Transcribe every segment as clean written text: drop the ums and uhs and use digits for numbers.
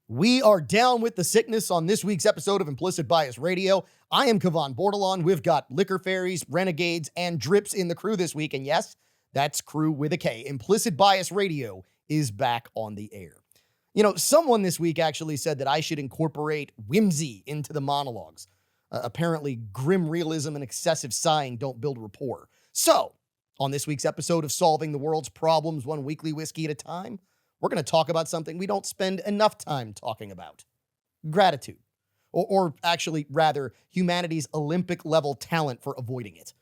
We are down with the sickness on this week's episode of Implicit Bias Radio. I am Kavan Bordelon. We've got Liquor Fairies, Renegades, and Drips in the crew this week. And yes, that's crew with a K. Implicit Bias Radio is back on the air. You know, someone this week actually said that I should incorporate whimsy into the monologues. Apparently, grim realism and excessive sighing don't build rapport. So, on this week's episode of Solving the World's Problems One Weekly Whiskey at a Time, we're going to talk about something we don't spend enough time talking about. Gratitude. Or actually, rather, humanity's Olympic-level talent for avoiding it.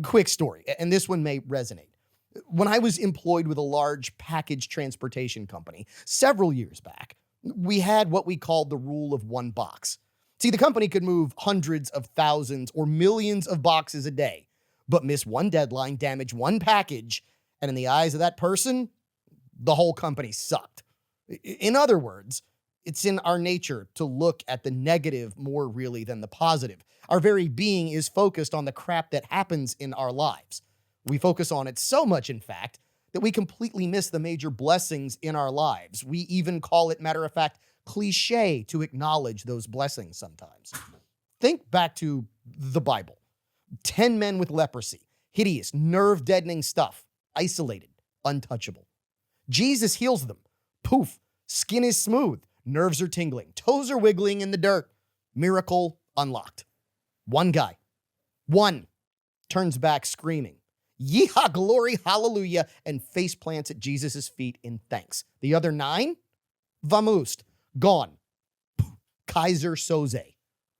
Quick story, and this one may resonate. When I was employed with a large package transportation company several years back, we had what we called the rule of one box. See, the company could move hundreds of thousands or millions of boxes a day, but miss one deadline, damage one package, and in the eyes of that person, the whole company sucked. In other words, it's in our nature to look at the negative more really than the positive. Our very being is focused on the crap that happens in our lives. We focus on it so much, in fact, that we completely miss the major blessings in our lives. We even call it, matter of fact, cliche to acknowledge those blessings sometimes. Think back to the Bible. 10 men with leprosy, hideous, nerve-deadening stuff, isolated, untouchable. Jesus heals them. Poof, skin is smooth, nerves are tingling, toes are wiggling in the dirt. Miracle unlocked. One guy, turns back screaming, "Yeehaw, glory, hallelujah," and face plants at Jesus' feet in thanks. The other 9, vamoosed, gone. Kaiser Soze.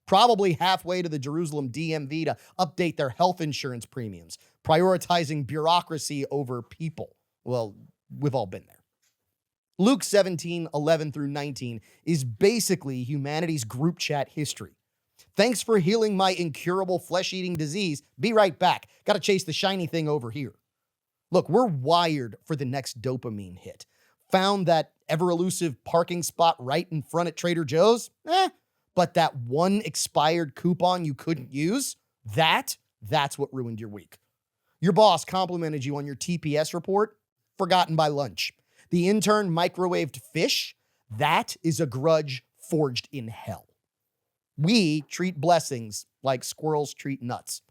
Probably halfway to the Jerusalem DMV to update their health insurance premiums, prioritizing bureaucracy over people. Well, we've all been there. Luke 17:11-19 is basically humanity's group chat history. Thanks for healing my incurable flesh-eating disease. Be right back. Got to chase the shiny thing over here. Look, we're wired for the next dopamine hit. Found that ever-elusive parking spot right in front at Trader Joe's? But that one expired coupon you couldn't use? That's what ruined your week. Your boss complimented you on your TPS report? Forgotten by lunch. The intern microwaved fish? That is a grudge forged in hell. We treat blessings like squirrels treat nuts.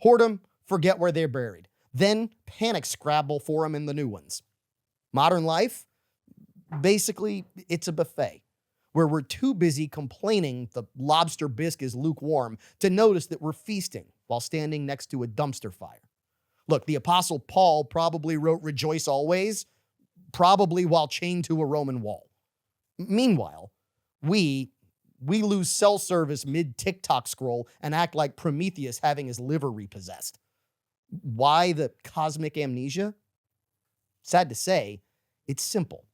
Hoard them, forget where they're buried. Then panic scrabble for them in the new ones. Modern life? Basically, it's a buffet where we're too busy complaining the lobster bisque is lukewarm to notice that we're feasting while standing next to a dumpster fire. Look, the Apostle Paul probably wrote "Rejoice always," probably while chained to a Roman wall. Meanwhile, we lose cell service mid-TikTok scroll and act like Prometheus having his liver repossessed. Why the cosmic amnesia? Sad to say, it's simple.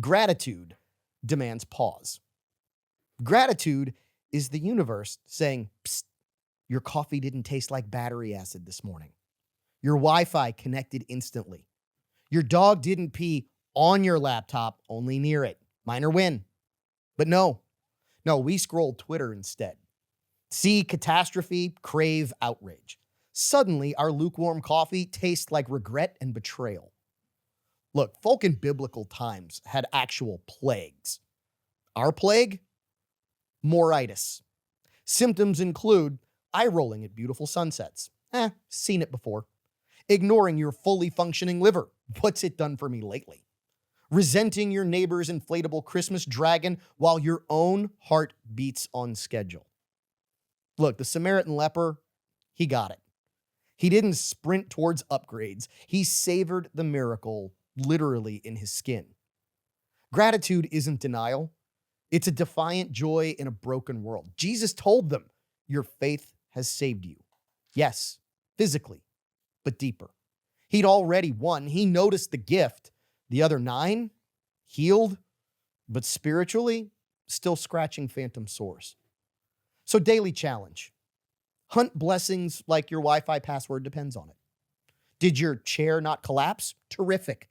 Gratitude demands pause. Gratitude is the universe saying, "Psst, your coffee didn't taste like battery acid this morning. Your Wi-Fi connected instantly. Your dog didn't pee on your laptop, only near it. Minor win." But no, we scroll Twitter instead. See catastrophe, crave outrage. Suddenly, our lukewarm coffee tastes like regret and betrayal. Look, folk in biblical times had actual plagues. Our plague? More-itis. Symptoms include eye rolling at beautiful sunsets. Seen it before. Ignoring your fully functioning liver. What's it done for me lately? Resenting your neighbor's inflatable Christmas dragon while your own heart beats on schedule. Look, the Samaritan leper, he got it. He didn't sprint towards upgrades. He savored the miracle literally in his skin. Gratitude isn't denial. It's a defiant joy in a broken world. Jesus told them, "Your faith has saved you." Yes, physically, but deeper. He'd already won. He noticed the gift. The other 9, healed, but spiritually, still scratching phantom sores. So daily challenge. Hunt blessings like your Wi-Fi password depends on it. Did your chair not collapse? Terrific.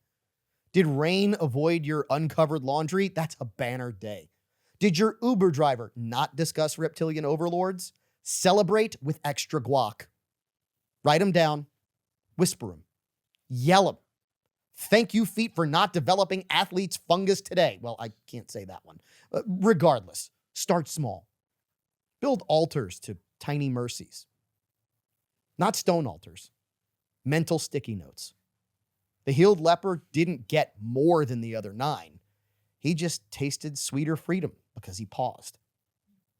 Did rain avoid your uncovered laundry? That's a banner day. Did your Uber driver not discuss reptilian overlords? Celebrate with extra guac. Write them down, whisper them, yell them. Thank you, feet, for not developing athletes fungus today. Well, I can't say that one. Regardless, start small. Build altars to tiny mercies. Not stone altars. Mental sticky notes. The healed leper didn't get more than the other 9. He just tasted sweeter freedom because he paused.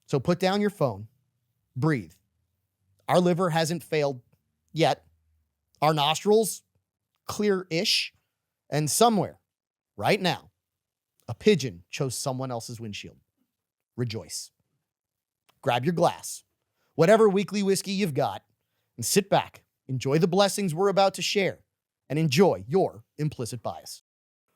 So put down your phone. Breathe. Our liver hasn't failed yet. Our nostrils, clear-ish. And somewhere, right now, a pigeon chose someone else's windshield. Rejoice. Grab your glass, whatever weekly whiskey you've got, and sit back. Enjoy the blessings we're about to share, and enjoy your implicit bias.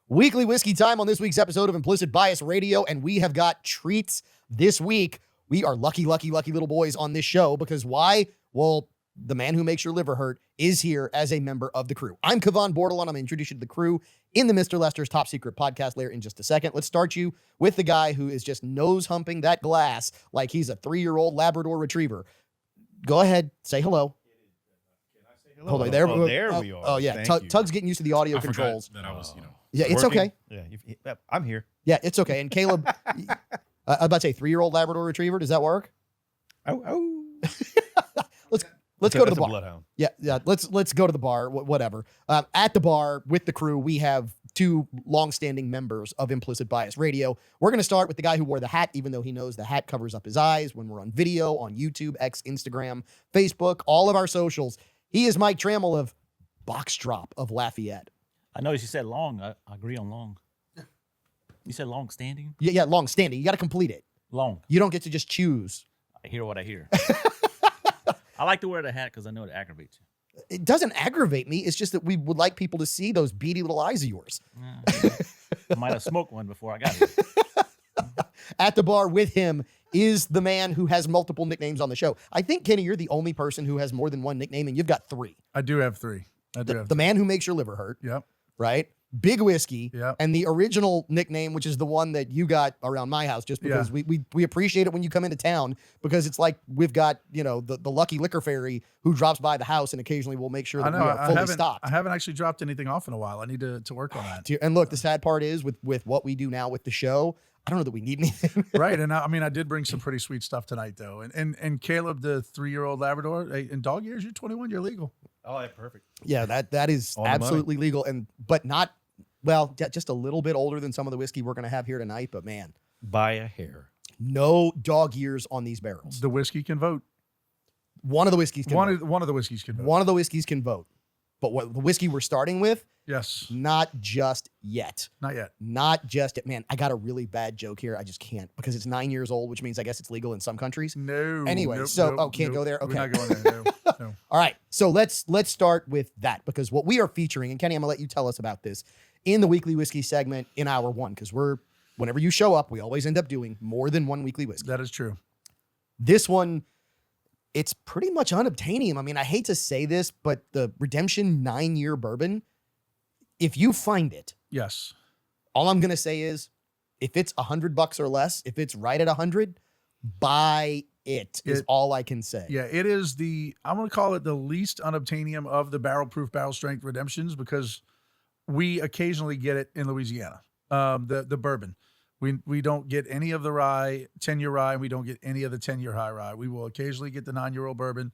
Weekly whiskey time on this week's episode of Implicit Bias Radio, and we have got treats this week. We are lucky little boys on this show because why? Well, the man who makes your liver hurt is here as a member of the crew. I'm Kevon Bordelon. I'm going to introduce you to the crew in the Mr. Lester's Top Secret podcast layer in just a second. Let's start you with the guy who is just nose humping that glass like he's a 3-year-old Labrador retriever. Go ahead. Say hello. Hello. Hold on. There We are. Oh, yeah. Tug's getting used to the audio controls. That I was, yeah, it's working. okay. Yeah, I'm here. Yeah, it's okay. And Caleb, I'm about to say 3-year-old Labrador retriever. Does that work? Oh. Let's go to the bar. Bloodhound. Yeah. Let's go to the bar. Whatever. At the bar with the crew, we have 2 longstanding members of Implicit Bias Radio. We're going to start with the guy who wore the hat, even though he knows the hat covers up his eyes when we're on video, on YouTube, X, Instagram, Facebook, all of our socials. He is Mike Trammell of Box Drop of Lafayette. I noticed you said long. I agree on long. You said long standing? Yeah, long standing. You got to complete it. Long. You don't get to just choose. I hear what I hear. I like to wear the hat because I know it aggravates you. It doesn't aggravate me. It's just that we would like people to see those beady little eyes of yours. I might have smoked one before I got here. At the bar with him is the man who has multiple nicknames on the show. I think, Kenny, you're the only person who has more than one nickname, and you've got 3. I do have 3. The man who makes your liver hurt. Yep. Right? Big Whiskey. Yep. And the original nickname, which is the one that you got around my house, just because we appreciate it when you come into town, because it's like we've got, the lucky liquor fairy who drops by the house and occasionally we'll make sure that we are fully stocked. I haven't actually dropped anything off in a while. I need to work on that. And look, the sad part is with what we do now with the show, I don't know that we need anything. Right. And I did bring some pretty sweet stuff tonight, though. And Caleb, the 3-year-old Labrador, in dog years, you're 21, you're legal. Oh, yeah, perfect. Yeah, that is absolutely legal, but not, well, just a little bit older than some of the whiskey we're going to have here tonight. But man, by a hair. No dog years on these barrels. The whiskey can vote. One of the whiskeys can vote. One of the whiskeys can vote. One of the whiskeys can vote. But what the whiskey we're starting with? Yes. Not just yet. Not yet. Not just yet. Man, I got a really bad joke here. I just can't because it's 9 years old, which means I guess it's legal in some countries. No. Anyway, can't go there. Okay. We're not going there. No. All right. So let's start with that because what we are featuring, and Kenny, I'm gonna let you tell us about this in the weekly whiskey segment in hour 1, because whenever you show up, we always end up doing more than one weekly whiskey. That is true. This one, it's pretty much unobtainium. I mean, I hate to say this, but the Redemption 9-year bourbon, if you find it, yes, all I'm going to say is if it's $100 or less, if it's right at 100, buy it is all I can say. Yeah, it is I'm going to call it the least unobtainium of the barrel proof, barrel strength Redemptions because we occasionally get it in Louisiana. The bourbon. We don't get any of the rye, 10-year rye, and we don't get any of the 10-year high rye. We will occasionally get the 9-year-old bourbon.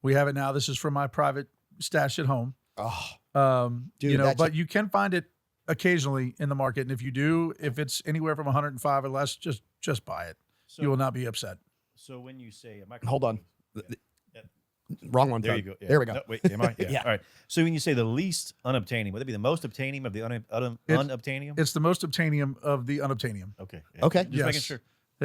We have it now. This is from my private stash at home. Oh, dude, but you can find it occasionally in the market. And if you do, if it's anywhere from 105 or less, just buy it. So, you will not be upset. So when you say, hold on. Wrong one. There you go. Yeah. There we go. No, wait, am I? Yeah. Yeah. All right. So when you say the least unobtainium, would it be the most obtainium of the unobtainium? It's the most obtainium of the unobtainium. Okay. Yeah. Okay. Just making sure.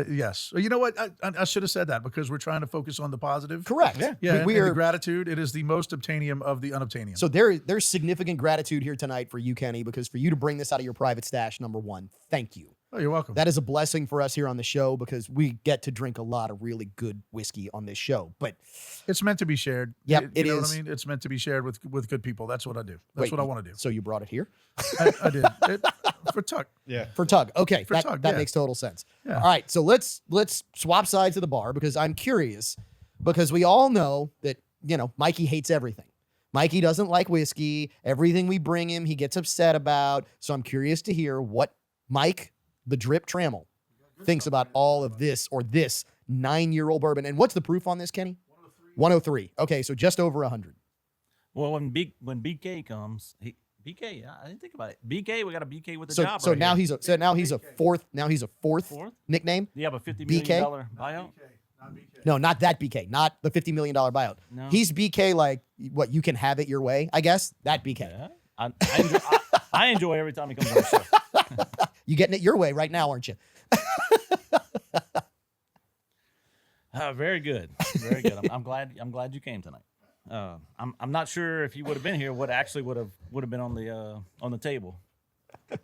Yes. You know what? I should have said that because we're trying to focus on the positive. Correct. Yeah. We are the gratitude. It is the most obtainium of the unobtainium. So there's significant gratitude here tonight for you, Kenny, because for you to bring this out of your private stash, number one, thank you. Oh, you're welcome. That is a blessing for us here on the show because we get to drink a lot of really good whiskey on this show. But it's meant to be shared. Yep, you know what I mean? It's meant to be shared with good people. That's what I do. That's what I want to do. So you brought it here? I did. For Tuck. Yeah. For Tug. Okay. For Tug, that makes total sense. Yeah. All right. So let's swap sides of the bar because I'm curious because we all know that, Mikey hates everything. Mikey doesn't like whiskey. Everything we bring him, he gets upset about. So I'm curious to hear what Mike, the Drip Trammel, thinks about all of this or this 9-year-old bourbon. And what's the proof on this, Kenny? 103. Okay, so just over 100. Well, when BK comes, BK, I didn't think about it. BK, we got a BK with the So job. so right now here. he's a fourth. Now he's a fourth nickname. Do you have a $50 BK? million buyout? Not BK. No, not that BK. Not the $50 million buyout. No. He's BK like what you can have it your way. I guess that BK. Yeah. I enjoy every time he comes on the show. You getting it your way right now, aren't you? Very good, very good. I'm glad you came tonight. I'm not sure if you would have been here, what actually would have been on the table.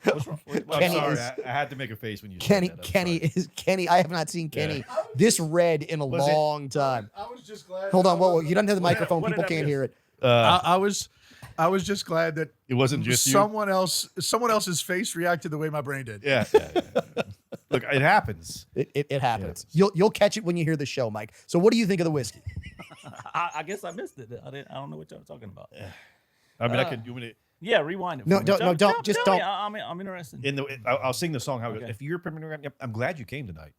What's wrong? I'm Kenny sorry. is- I had to make a face when you Kenny, said that. I'm Kenny sorry. is Kenny. I have not seen Kenny this red in a Was it- long time. I was just glad. Hold on, whoa, you don't have the microphone. what did People I can't miss? hear it. I was just glad that it wasn't just you. someone else's face reacted the way my brain did. Yeah. Look, it happens. It happens. You'll catch it when you hear the show, Mike. So what do you think of the whiskey? I guess I missed it. I don't know what y'all were talking about. I mean, I could. You want me to? Yeah, rewind it. No, for me. don't- no, don't. Tell Just me. don't. I'm interested. I'll sing the song. How it goes. Okay. If you're premiering, I'm glad you came tonight.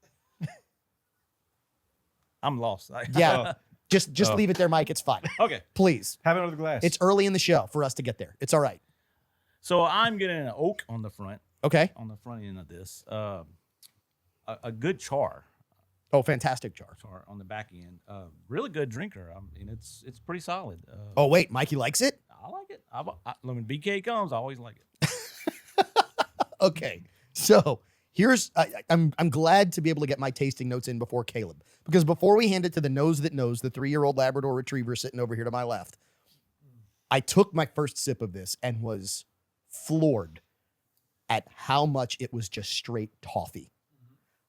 I'm lost. Yeah, just Oh. leave it there, Mike. It's fine. Okay. Please. Have another glass. It's early in the show for us to get there. It's all right. So I'm getting an oak on the front Okay. end of this. A good char Oh, fantastic jar. on the back end. Really good drinker. I mean, it's pretty solid. Oh wait, Mikey likes it. I like it. When BK comes, I always like it. Okay, so here's I'm glad to be able to get my tasting notes in before Caleb, because before we hand it to the nose that knows, the 3-year-old Labrador Retriever sitting over here to my left, I took my first sip of this and was floored at how much it was just straight toffee.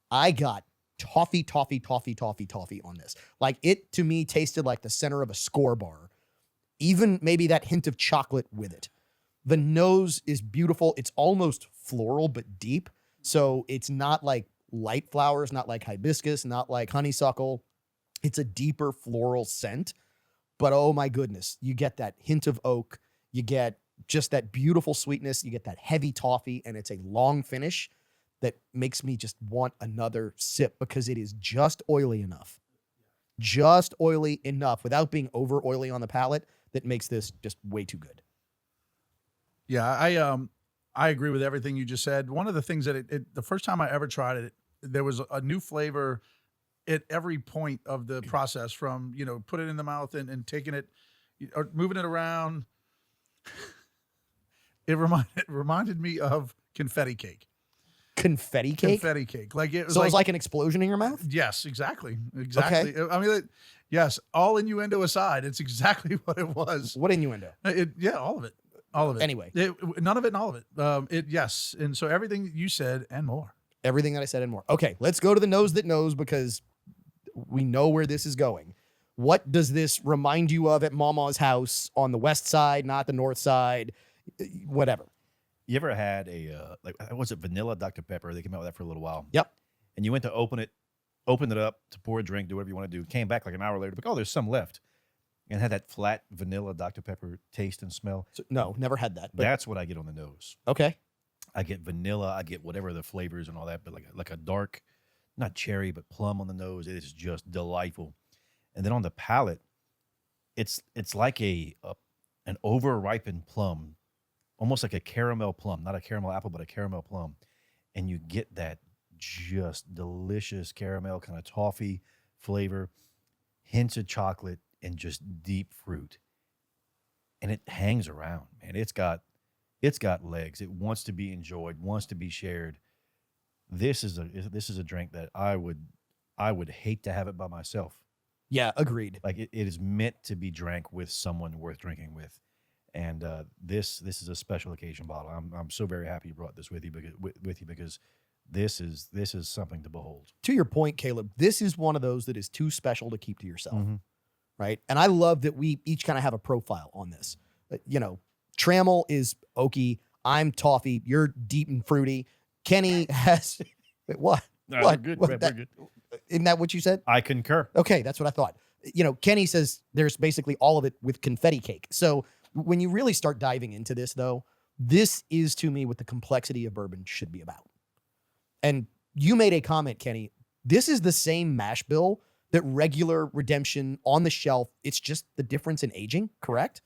I got toffee on this. Like, it to me tasted like the center of a score bar, even maybe that hint of chocolate with it. The nose is beautiful. It's almost floral, but deep. So it's not like light flowers, not like hibiscus, not like honeysuckle. It's a deeper floral scent. But oh my goodness, you get that hint of oak. You get just that beautiful sweetness. You get that heavy toffee, and it's a long finish that makes me just want another sip, because it is just oily enough. Just oily enough without being over oily on the palate that makes this just way too good. Yeah, I agree with everything you just said. One of the things that the first time I ever tried it, there was a new flavor at every point of the process, from, put it in the mouth and taking it or moving it around. It reminded me of confetti cake. Confetti cake? Confetti cake. Like it was So it was like an explosion in your mouth? yes, exactly. I mean, yes, all innuendo aside, it's exactly what it was. What innuendo? All of it. All of it. Anyway. None of it and all of it. Yes. And so everything you said and more. Everything that I said and more. Okay, let's go to the nose that knows, because we know where this is going. What does this remind you of at Mama's house on the west side, not the north side, whatever? You ever had was it vanilla Dr. Pepper? They came out with that for a little while. Yep. And you went to open it up to pour a drink, do whatever you want to do. Came back like an hour later, like, oh, there's some left. And had that flat vanilla Dr. Pepper taste and smell. So, no, never had that. But That's what I get on the nose. okay. I get vanilla. I get whatever the flavors and all that, but like a dark, not cherry, but plum on the nose. It is just delightful. And then on the palate, it's like an over-ripened plum, almost like a caramel plum, not a caramel apple, but a caramel plum. And you get that just delicious caramel kind of toffee flavor, hints of chocolate, and just deep fruit. And it hangs around, man. It's got legs. It wants to be enjoyed, wants to be shared. This is a drink that I would hate to have it by myself. Yeah, agreed. Like it is meant to be drank with someone worth drinking with. And this is a special occasion bottle. I'm so very happy you brought this with you because this is something to behold. To your point, Caleb, this is one of those that is too special to keep to yourself, Mm-hmm. right? And I love that we each kind of have a profile on this. Trammel is oaky. I'm toffee. You're deep and fruity. Kenny has wait, what? No, What? we're good. What, We're that- good. Isn't that what you said? I concur. Okay, that's what I thought. Kenny says there's basically all of it with confetti cake. So when you really start diving into this, though, this is to me what the complexity of bourbon should be about. And you made a comment, Kenny. This is the same mash bill that regular Redemption on the shelf. It's just the difference in aging, correct?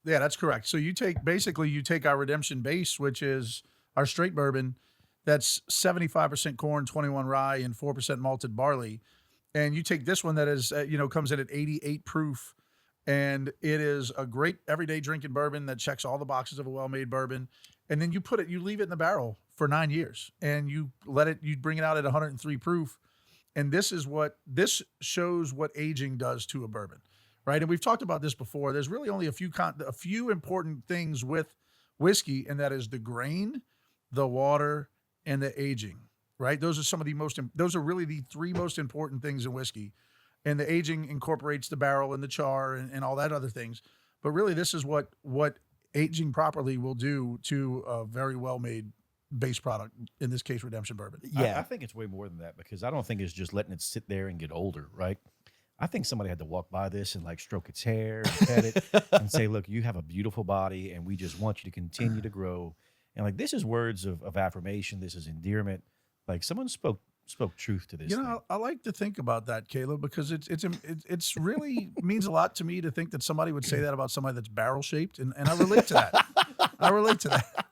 Yeah, that's correct. So you take our Redemption base, which is our straight bourbon, that's 75% corn, 21 rye, and 4% malted barley. And you take this one that is, comes in at 88 proof, and it is a great everyday drinking bourbon that checks all the boxes of a well-made bourbon. And then you leave it in the barrel for 9 years, and you bring it out at 103 proof. And this shows what aging does to a bourbon, right? And we've talked about this before. There's really only a few important things with whiskey, and that is the grain, the water, and the aging, right? Those are really the three most important things in whiskey. And the aging incorporates the barrel and the char and all that other things. But really, this is what aging properly will do to a very well-made base product, in this case, Redemption bourbon. Yeah. I think it's way more than that, because I don't think it's just letting it sit there and get older, right? I think somebody had to walk by this and like stroke its hair and pet it and say, look, you have a beautiful body and we just want you to continue to grow. And like, this is words of affirmation. This is endearment. Like, someone spoke truth to this. I like to think about that, Caleb, because it's really means a lot to me to think that somebody would say that about somebody that's barrel shaped. And I relate to that. I relate to that.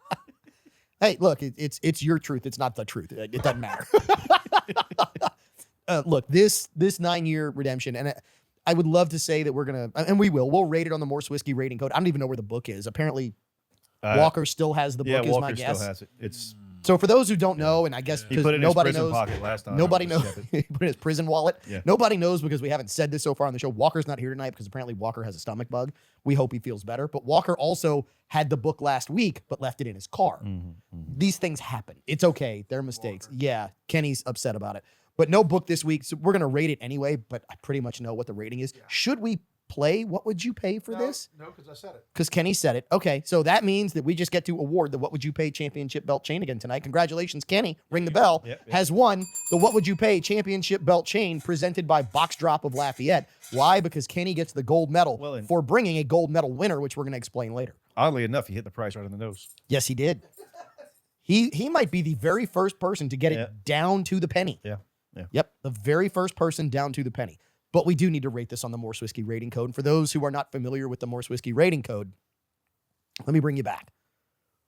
Hey, look, it's your truth. It's not the truth. It doesn't matter. Look, this 9-year Redemption, and I would love to say that we'll rate it on the Morse Whiskey rating code. I don't even know where the book is. Apparently, Walker still has the book, is my guess. Still has it. It's So for those who don't know, and I guess he put it in his prison pocket last time. Nobody knows. He put it in his prison wallet. Yeah. Nobody knows, because we haven't said this so far on the show. Walker's not here tonight because apparently Walker has a stomach bug. We hope he feels better. But Walker also had the book last week, but left it in his car. These things happen. It's okay. They're mistakes. Walker. Yeah, Kenny's upset about it. But no book this week, so we're going to rate it anyway, but I pretty much know what the rating is. Yeah. Should we play What Would You Pay for this? No, because I said it. Because Kenny said it. Okay, so that means that we just get to award the What Would You Pay Championship Belt Chain again tonight. Congratulations, Kenny. Ring the bell. Yep. Has won the What Would You Pay Championship Belt Chain presented by Box Drop of Lafayette. Why? Because Kenny gets the gold medal for bringing a gold medal winner, which we're going to explain later. Oddly enough, he hit the price right on the nose. Yes, he did. He might be the very first person to get it down to the penny. Yeah. Yep, the very first person down to the penny. But we do need to rate this on the Morse Whiskey rating code. And for those who are not familiar with the Morse Whiskey rating code, let me bring you back.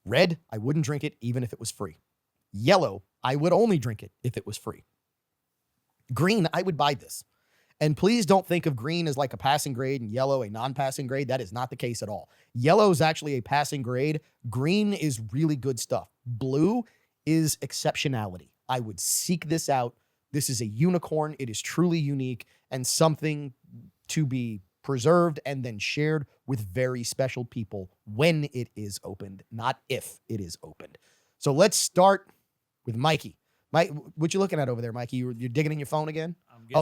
Red, I wouldn't drink it even if it was free. Yellow, I would only drink it if it was free. Green, I would buy this. And please don't think of green as like a passing grade and yellow a non-passing grade. That is not the case at all. Yellow is actually a passing grade. Green is really good stuff. Blue is exceptionality. I would seek this out. This is a unicorn. It is truly unique and something to be preserved and then shared with very special people when it is opened, not if it is opened. So let's start with Mikey. Mike, what you looking at over there, Mikey? You're digging in your phone again?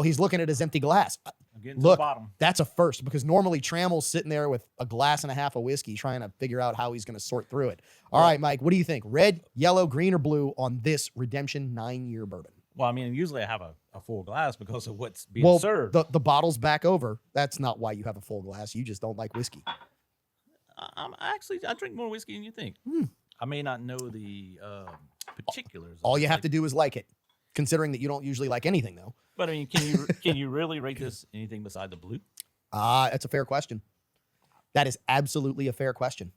He's looking at his empty glass. I'm getting Look, to the bottom. That's a first, because normally Trammell's sitting there with a glass and a half of whiskey trying to figure out how he's going to sort through it. All right, Mike, what do you think? Red, yellow, green, or blue on this Redemption 9-year bourbon? Well, I mean, usually I have a full glass because of what's being served. The bottle's back over. That's not why you have a full glass. You just don't like whiskey. I drink more whiskey than you think. I may not know the particulars. All you have to do is like it, considering that you don't usually like anything, though. But I mean, can you really rate this anything beside the blue? That's a fair question. That is absolutely a fair question.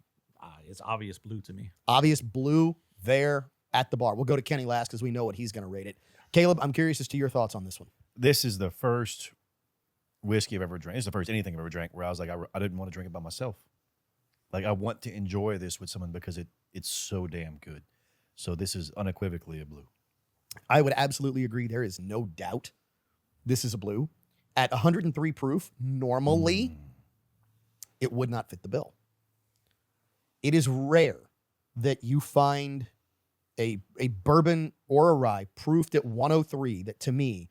It's obvious blue to me. Obvious blue there at the bar. We'll go to Kenny last because we know what he's going to rate it. Caleb, I'm curious as to your thoughts on this one. This is the first whiskey I've ever drank. It's the first anything I've ever drank where I was like, I didn't want to drink it by myself. Like, I want to enjoy this with someone because it's so damn good. So this is unequivocally a blue. I would absolutely agree. There is no doubt this is a blue. At 103 proof, normally it would not fit the bill. It is rare that you find a bourbon or a rye proofed at 103 that, to me,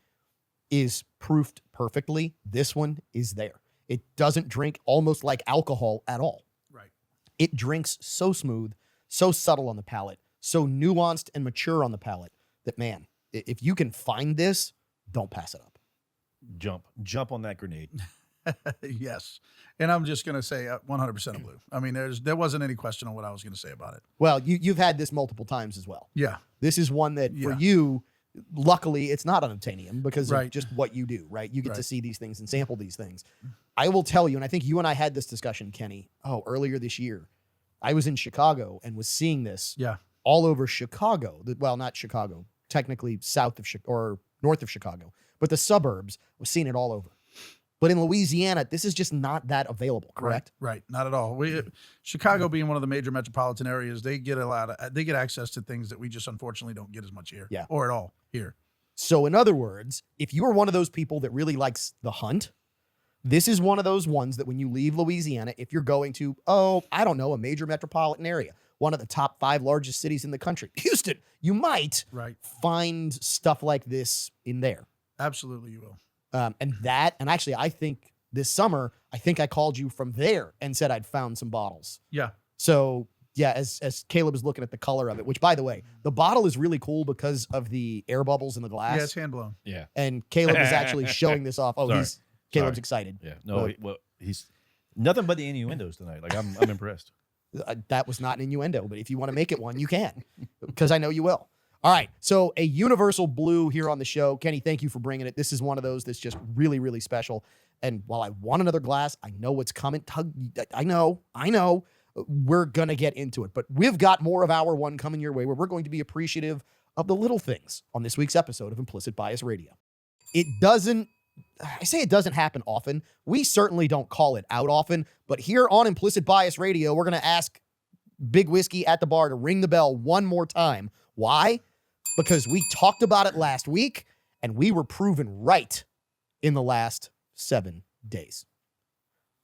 is proofed perfectly. This one is there. It doesn't drink almost like alcohol at all. Right. It drinks so smooth, so subtle on the palate, so nuanced and mature on the palate that, man, if you can find this, don't pass it up. jump on that grenade. Yes. And I'm just going to say 100% of blue. I mean, there wasn't any question on what I was going to say about it. Well, you've had this multiple times as well. Yeah. This is one that for Yeah. you, luckily, it's not unobtainium because of Right. just what you do, right? You get to Right. see these things and sample these things. I will tell you, and I think you and I had this discussion, Kenny, earlier this year. I was in Chicago and was seeing this Yeah. all over Chicago. Well, not Chicago, technically south of or north of Chicago, but the suburbs, was seeing it all over. But in Louisiana, this is just not that available, correct? Right. Not at all. Chicago being one of the major metropolitan areas, they get access to things that we just unfortunately don't get as much here. Yeah. Or at all here. So in other words, if you are one of those people that really likes the hunt, this is one of those ones that when you leave Louisiana, if you're going to, I don't know, a major metropolitan area, one of the top 5 largest cities in the country, Houston, you might Right. find stuff like this in there. Absolutely you will. And actually, I think this summer, I called you from there and said I'd found some bottles. Yeah. So yeah, as Caleb is looking at the color of it, which by the way, the bottle is really cool because of the air bubbles in the glass. Yeah, it's hand blown. Yeah. And Caleb is actually showing this off. Sorry. Caleb's Sorry. excited. Yeah. No, he's nothing but the innuendos tonight. Like I'm impressed. That was not an innuendo, but if you want to make it one, you can, because I know you will. All right, so a universal blue here on the show. Kenny, thank you for bringing it. This is one of those that's just really, really special. And while I want another glass, I know what's coming. I know. We're going to get into it. But we've got more of our one coming your way where we're going to be appreciative of the little things on this week's episode of Implicit Bias Radio. It doesn't happen often. We certainly don't call it out often. But here on Implicit Bias Radio, we're going to ask Big Whiskey at the bar to ring the bell one more time. Why? Because we talked about it last week, and we were proven right in the last 7 days.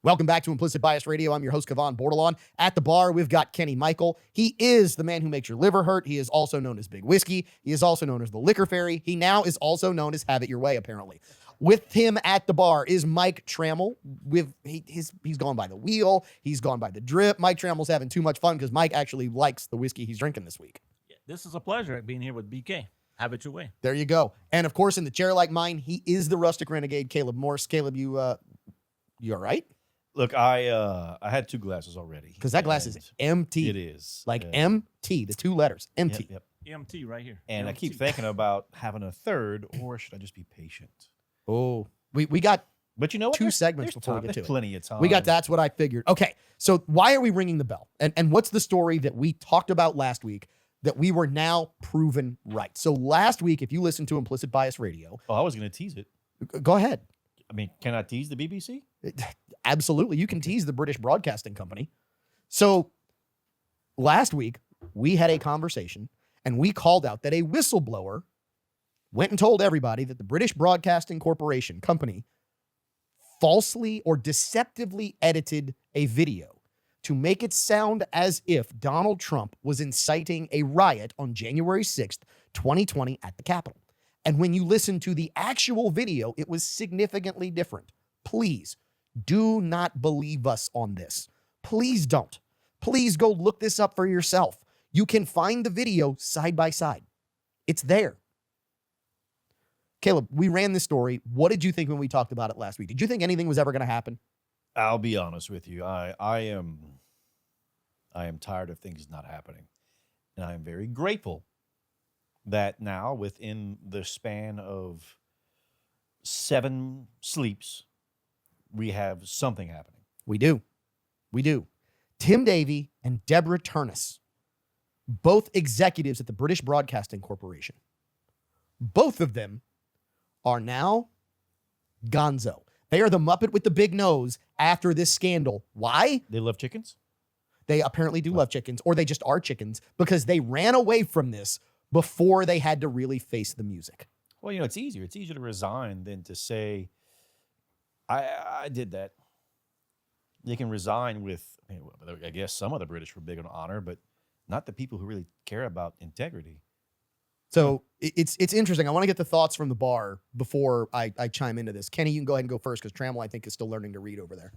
Welcome back to Implicit Bias Radio. I'm your host, Kavan Bordelon. At the bar, we've got Kenny Michael. He is the man who makes your liver hurt. He is also known as Big Whiskey. He is also known as the Liquor Fairy. He now is also known as Have It Your Way, apparently. With him at the bar is Mike Trammell. He's gone by the wheel. He's gone by the drip. Mike Trammell's having too much fun because Mike actually likes the whiskey he's drinking this week. This is a pleasure being here with BK. Have it your way. There you go. And of course, in the chair like mine, he is the rustic renegade, Caleb Morse. Caleb, you all right? Look, I had 2 glasses already. Because that glass is empty. It is. Like MT, the 2 letters, empty. Yep. EMT right here. And I EMT. keep thinking about having a third, or should I just be patient? Oh, we got But you know what? 2 There's- segments there's before we time. get to There's it. plenty of time. We got that's what I figured. Okay, so why are we ringing the bell? And what's the story that we talked about last week that we were now proven right? So last week, if you listened to Implicit Bias Radio, Oh, I was going to tease it. go ahead. I mean, can I tease the BBC? Absolutely. You can tease the British Broadcasting Company. So last week, we had a conversation and we called out that a whistleblower went and told everybody that the British Broadcasting Corporation company falsely or deceptively edited a video to make it sound as if Donald Trump was inciting a riot on January 6th, 2020 at the Capitol. And when you listen to the actual video, it was significantly different. Please do not believe us on this. Please don't. Please go look this up for yourself. You can find the video side by side. It's there. Caleb, we ran this story. What did you think when we talked about it last week? Did you think anything was ever going to happen? I'll be honest with you. I am tired of things not happening. And I am very grateful that now within the span of 7 sleeps, we have something happening. We do. We do. Tim Davie and Deborah Turnus, both executives at the British Broadcasting Corporation, both of them are now gonzo. They are the Muppet with the big nose after this scandal. Why? They love chickens? They apparently do love chickens, or they just are chickens, because they ran away from this before they had to really face the music. Well, it's easier. It's easier to resign than to say, I did that. You can resign with, I guess some of the British were big on honor, but not the people who really care about integrity. So it's interesting. I want to get the thoughts from the bar before I chime into this. Kenny, you can go ahead and go first because Trammell, I think, is still learning to read over there.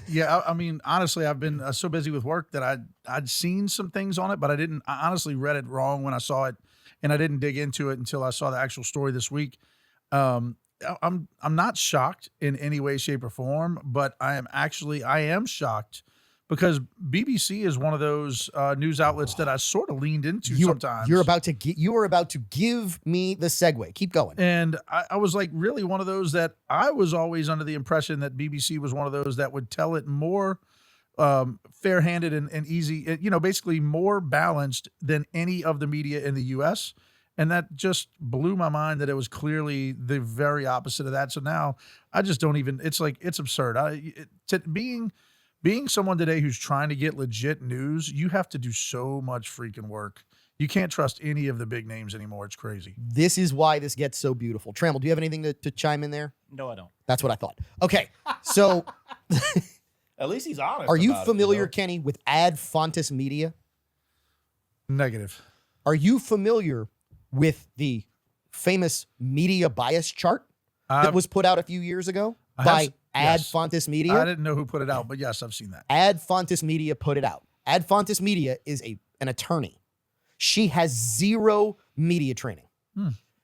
Yeah, I mean, honestly, I've been so busy with work that I'd seen some things on it, but I honestly read it wrong when I saw it, and I didn't dig into it until I saw the actual story this week. I'm not shocked in any way, shape, or form, but I am shocked because BBC is one of those news outlets that I sort of leaned into sometimes. You are about to give me the segue. Keep going. And I was like really one of those that I was always under the impression that BBC was one of those that would tell it more fair-handed and easy, basically more balanced than any of the media in the U.S. And that just blew my mind that it was clearly the very opposite of that. So now I just don't even, it's absurd. Being someone today who's trying to get legit news, you have to do so much freaking work. You can't trust any of the big names anymore. It's crazy. This is why this gets so beautiful. Trammell, do you have anything to chime in there? No, I don't. That's what I thought. Okay, so At least he's honest. are you about it, familiar, Kenny, with Ad Fontes Media? Negative. Are you familiar with the famous media bias chart that was put out a few years ago by Ad Fontes Media? I didn't know who put it out, but yes, I've seen that. Ad Fontes Media put it out. Ad Fontes Media is an attorney. She has zero media training.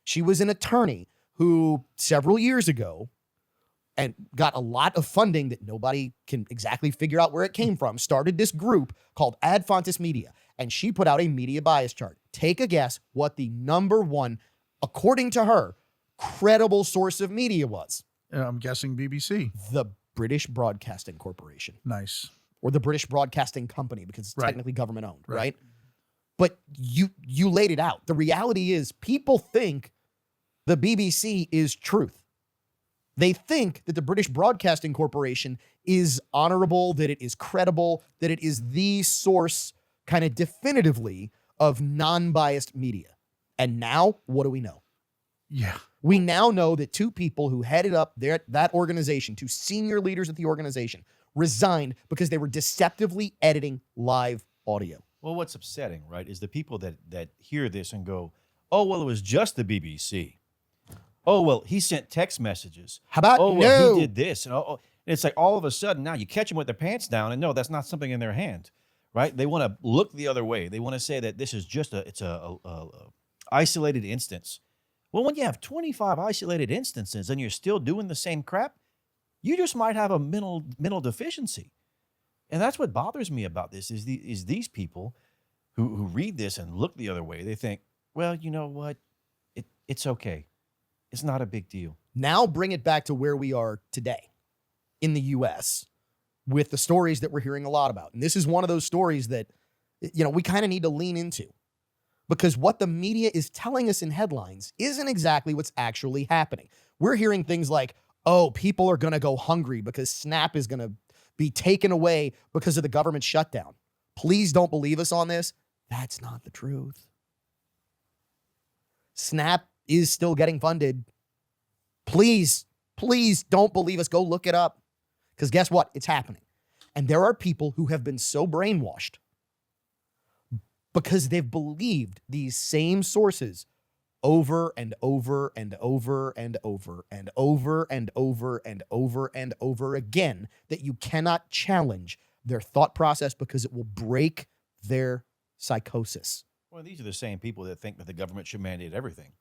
She was an attorney who several years ago and got a lot of funding that nobody can exactly figure out where it came from, started this group called Ad Fontes Media, and she put out a media bias chart. Take a guess what the number one, according to her, credible source of media was. I'm guessing BBC. The British Broadcasting Corporation. Nice. Or the British Broadcasting Company, because it's technically government owned, Right. right? But you laid it out. The reality is people think the BBC is truth. They think that the British Broadcasting Corporation is honorable, that it is credible, that it is the source kind of definitively of non-biased media. And now, what do we know? Yeah. We now know that two people who headed up that organization, two senior leaders at the organization, resigned because they were deceptively editing live audio. Well, what's upsetting, right, is the people that hear this and go, oh, well, it was just the BBC. Oh, well, he sent text messages. How about oh, well, no? he did this. And it's like all of a sudden now you catch them with their pants down and no, that's not something in their hand, right? They want to look the other way. They want to say that this is just a isolated instance. Well, when you have 25 isolated instances and you're still doing the same crap, you just might have a mental deficiency. And that's what bothers me about this is these people who read this and look the other way. They think, well, you know what? It's okay. It's not a big deal. Now bring it back to where we are today in the U.S. with the stories that we're hearing a lot about. And this is one of those stories that, we kind of need to lean into because what the media is telling us in headlines isn't exactly what's actually happening. We're hearing things like, oh, people are going to go hungry because SNAP is going to be taken away because of the government shutdown. Please don't believe us on this. That's not the truth. SNAP is still getting funded. Please don't believe us. Go look it up. Because guess what? It's happening. And there are people who have been so brainwashed because they've believed these same sources over and over and over and over and over and over and over and over again that you cannot challenge their thought process because it will break their psychosis. Well, these are the same people that think that the government should mandate everything.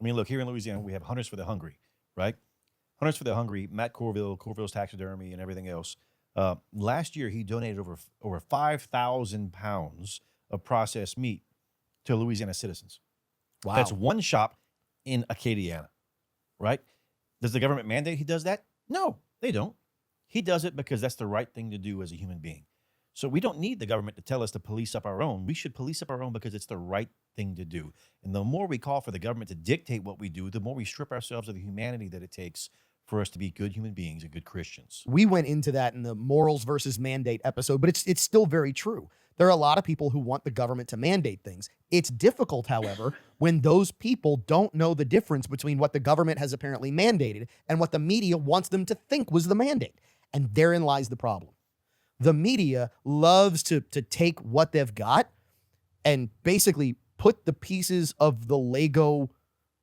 I mean, look, here in Louisiana, we have Hunters for the Hungry, right? Hunters for the Hungry, Matt Corville's Taxidermy and everything else. Last year, he donated over 5,000 pounds of processed meat to Louisiana citizens. Wow. That's one shop in Acadiana, right? Does the government mandate he does that? No, they don't. He does it because that's the right thing to do as a human being. So we don't need the government to tell us to police up our own. We should police up our own because it's the right thing to do. And the more we call for the government to dictate what we do, the more we strip ourselves of the humanity that it takes for us to be good human beings and good Christians. We went into that in the morals versus mandate episode, but it's still very true. There are a lot of people who want the government to mandate things. It's difficult, however, when those people don't know the difference between what the government has apparently mandated and what the media wants them to think was the mandate. And therein lies the problem. The media loves to take what they've got and basically put the pieces of the Lego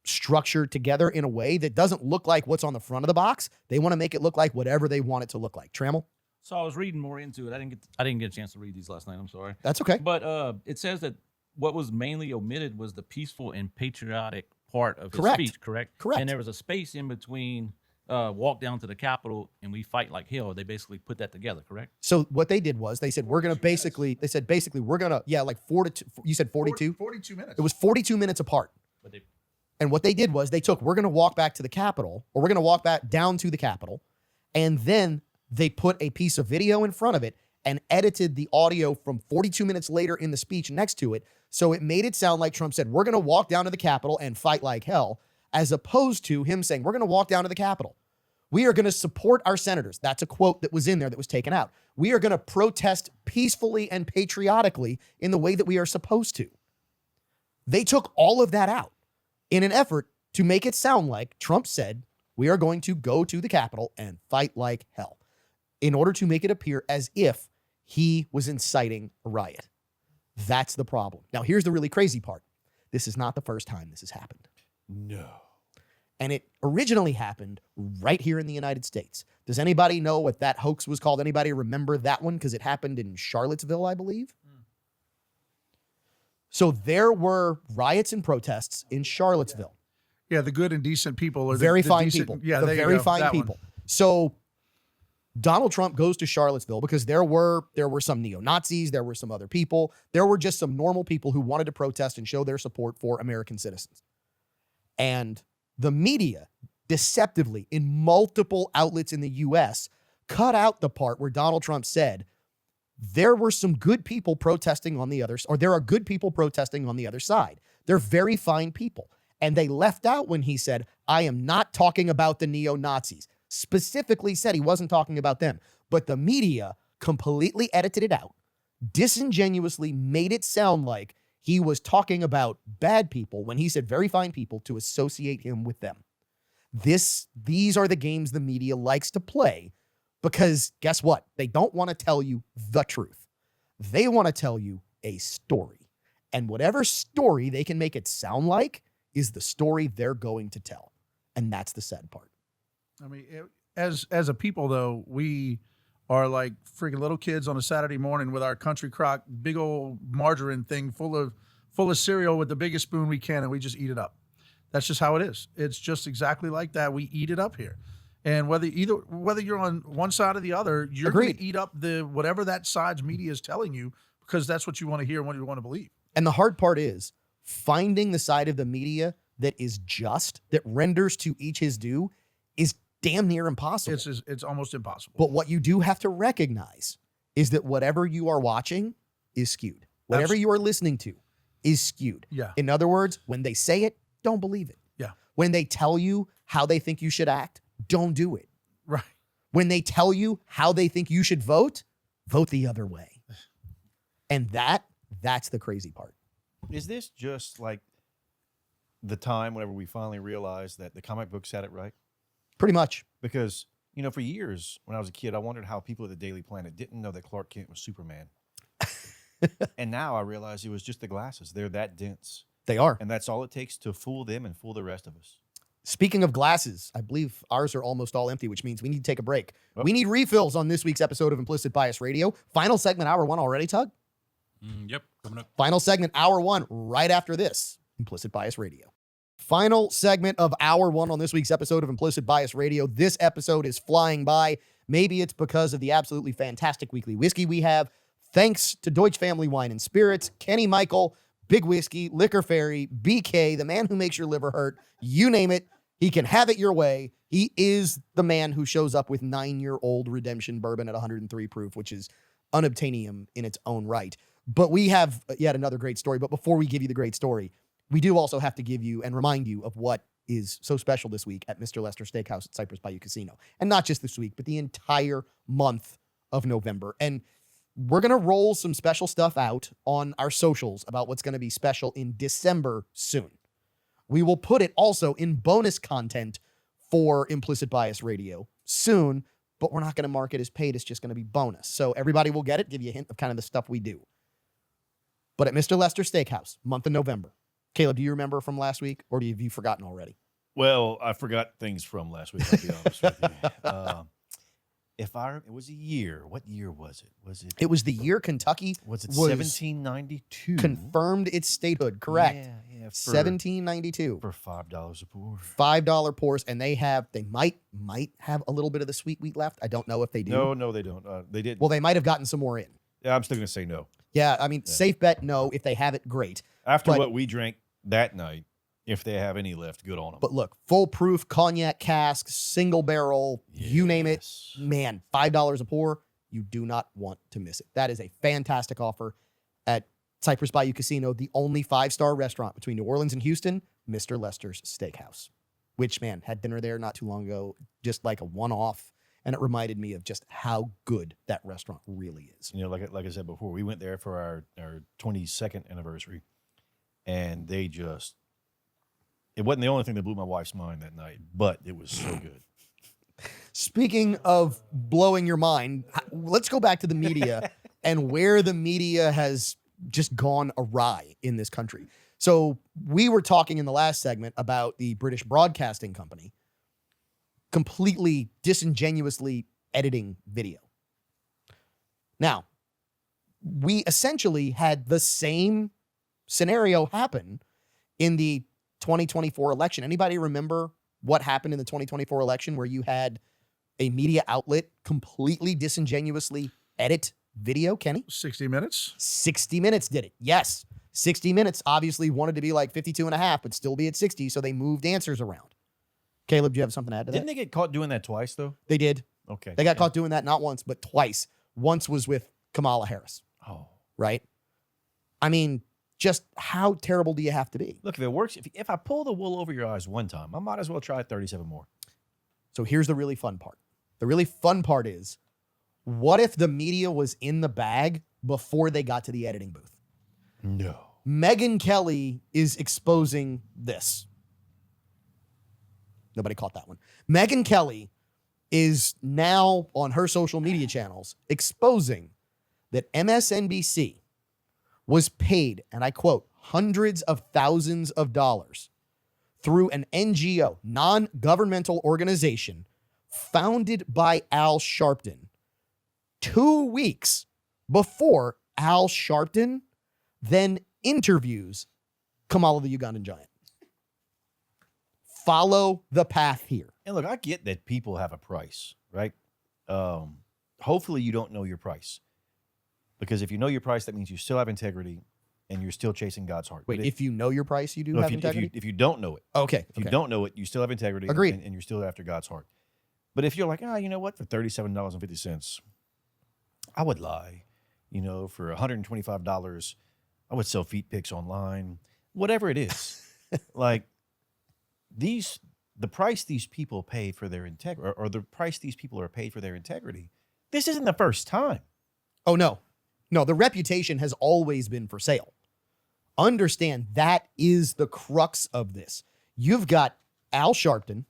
structure together in a way that doesn't look like what's on the front of the box. They want to make it look like whatever they want it to look like. Trammell? So I was reading more into it. I didn't get a chance to read these last night. I'm sorry. That's okay. But it says that what was mainly omitted was the peaceful and patriotic part of his Correct. speech, correct? Correct. And there was a space in between walk down to the Capitol and we fight like hell. They basically put that together, correct? So what they did was they said, we're going to basically, we're going to, yeah, like 4 to 2, you said 42? 42 minutes. It was 42 minutes apart. But they And what they did was they took, we're going to walk back to the Capitol, or we're going to walk back down to the Capitol. And then they put a piece of video in front of it and edited the audio from 42 minutes later in the speech next to it. So it made it sound like Trump said, we're going to walk down to the Capitol and fight like hell, as opposed to him saying, we're going to walk down to the Capitol. We are going to support our senators. That's a quote that was in there that was taken out. We are going to protest peacefully and patriotically in the way that we are supposed to. They took all of that out in an effort to make it sound like Trump said, we are going to go to the Capitol and fight like hell, in order to make it appear as if he was inciting a riot. That's the problem. Now, here's the really crazy part. This is not the first time this has happened. No. And it originally happened right here in the United States. Does anybody know what that hoax was called? Anybody remember that one? Because it happened in Charlottesville, I believe. So there were riots and protests in Charlottesville. Yeah, the good and decent people. Or Very the fine decent, people. Yeah, the there you very go, fine that one. people. So Donald Trump goes to Charlottesville because there were some neo-Nazis, there were some other people, there were just some normal people who wanted to protest and show their support for American citizens. And the media, deceptively, in multiple outlets in the U.S., cut out the part where Donald Trump said there were some good people protesting on the other, or there are good people protesting on the other side. They're very fine people. And they left out when he said, I am not talking about the neo-Nazis. Specifically said he wasn't talking about them. But the media completely edited it out, disingenuously made it sound like he was talking about bad people when he said very fine people, to associate him with them. These are the games the media likes to play, because guess what? They don't want to tell you the truth. They want to tell you a story. And whatever story they can make it sound like is the story they're going to tell. And that's the sad part. I mean, as a people, though, we are like freaking little kids on a Saturday morning with our country crock, big old margarine thing full of cereal with the biggest spoon we can, and we just eat it up. That's just how it is. It's just exactly like that. We eat it up here. And whether you're on one side or the other, you're going to eat up the whatever that side's media is telling you, because that's what you want to hear and what you want to believe. And the hard part is finding the side of the media that is just, that renders to each his due, is damn near impossible. It's almost impossible. But what you do have to recognize is that whatever you are watching is skewed. Whatever you are listening to is skewed. Yeah. In other words, when they say it, don't believe it. Yeah. When they tell you how they think you should act, don't do it. Right. When they tell you how they think you should vote, vote the other way. And that's the crazy part. Is this just like the time whenever we finally realized that the comic books had it right? Pretty much. Because, for years when I was a kid, I wondered how people at the Daily Planet didn't know that Clark Kent was Superman. And now I realize it was just the glasses. They're that dense. They are. And that's all it takes to fool them and fool the rest of us. Speaking of glasses, I believe ours are almost all empty, which means we need to take a break. Oh. We need refills on this week's episode of Implicit Bias Radio. Final segment, hour 1 already, Tug? Yep, coming up. Final segment, hour 1, right after this, Implicit Bias Radio. Final segment of hour 1 on this week's episode of Implicit Bias Radio. This episode is flying by. Maybe it's because of the absolutely fantastic weekly whiskey we have. Thanks to Deutsch Family Wine and Spirits, Kenny Michael, Big Whiskey, Liquor Fairy, BK, the man who makes your liver hurt. You name it, he can have it your way. He is the man who shows up with 9-year-old redemption bourbon at 103 proof, which is unobtainium in its own right. But we have yet another great story. But before we give you the great story, we do also have to give you and remind you of what is so special this week at Mr. Lester Steakhouse at Cypress Bayou Casino. And not just this week, but the entire month of November. And we're going to roll some special stuff out on our socials about what's going to be special in December soon. We will put it also in bonus content for Implicit Bias Radio soon, but we're not going to mark it as paid. It's just going to be bonus. So everybody will get it, give you a hint of kind of the stuff we do. But at Mr. Lester Steakhouse, month of November. Caleb, do you remember from last week, or have you forgotten already? Well, I forgot things from last week, I'll be honest with you. it was a year. What year was it? It was the year Kentucky Was it was 1792? confirmed its statehood. Correct. Yeah. 1792. For $5 a pour. $5 pours, and they might have a little bit of the sweet wheat left. I don't know if they do. No, they don't. They did. Well, they might have gotten some more in. Yeah, I'm still gonna say no. Yeah, I mean, safe bet, no. If they have it, great. After But- what we drank that night, if they have any left, good on them. But look, full proof cognac cask, single barrel, you name it, man, $5 a pour. You do not want to miss it. That is a fantastic offer at Cypress Bayou Casino, the only 5-star restaurant between New Orleans and Houston, Mr. Lester's Steakhouse, which, man, had dinner there not too long ago, just like a one-off. And it reminded me of just how good that restaurant really is. You know, like I said before, we went there for our 22nd anniversary, and it wasn't the only thing that blew my wife's mind that night, but it was so good. Speaking of blowing your mind, let's go back to the media and where the media has just gone awry in this country. So we were talking in the last segment about the British Broadcasting Company completely disingenuously editing video. Now, we essentially had the same scenario happen in the 2024 election. Anybody remember what happened in the 2024 election where you had a media outlet completely disingenuously edit video, Kenny? 60 Minutes. 60 Minutes did it. Yes. 60 Minutes obviously wanted to be like 52 and a half, but still be at 60, so they moved answers around. Caleb, do you have something to add to that? Didn't they get caught doing that twice, though? They did. Okay. They got caught doing that not once, but twice. Once was with Kamala Harris, Oh. right? I mean, just how terrible do you have to be? Look, if it works, if I pull the wool over your eyes one time, I might as well try 37 more. So here's the really fun part. The really fun part is, what if the media was in the bag before they got to the editing booth? No. Megyn Kelly is exposing this. Nobody caught that one. Megyn Kelly is now on her social media channels exposing that MSNBC was paid, and I quote, hundreds of thousands of dollars through an NGO, non-governmental organization founded by Al Sharpton 2 weeks before Al Sharpton then interviews Kamala the Ugandan giant. Follow the path here. And look, I get that people have a price, right? Hopefully you don't know your price. Because if you know your price, that means you still have integrity and you're still chasing God's heart. Wait, But if you know your price, you do no, have integrity? if you don't know it, Okay. if you don't know it, you still have integrity. Agreed. And you're still after God's heart. But if you're like, you know what, for $37.50, I would lie. You know, for $125, I would sell feet pics online. Whatever it is. Like, the price these people pay for their integrity, or the price these people are paid for their integrity, this isn't the first time. Oh, no. No, the reputation has always been for sale. Understand that is the crux of this. You've got Al Sharpton,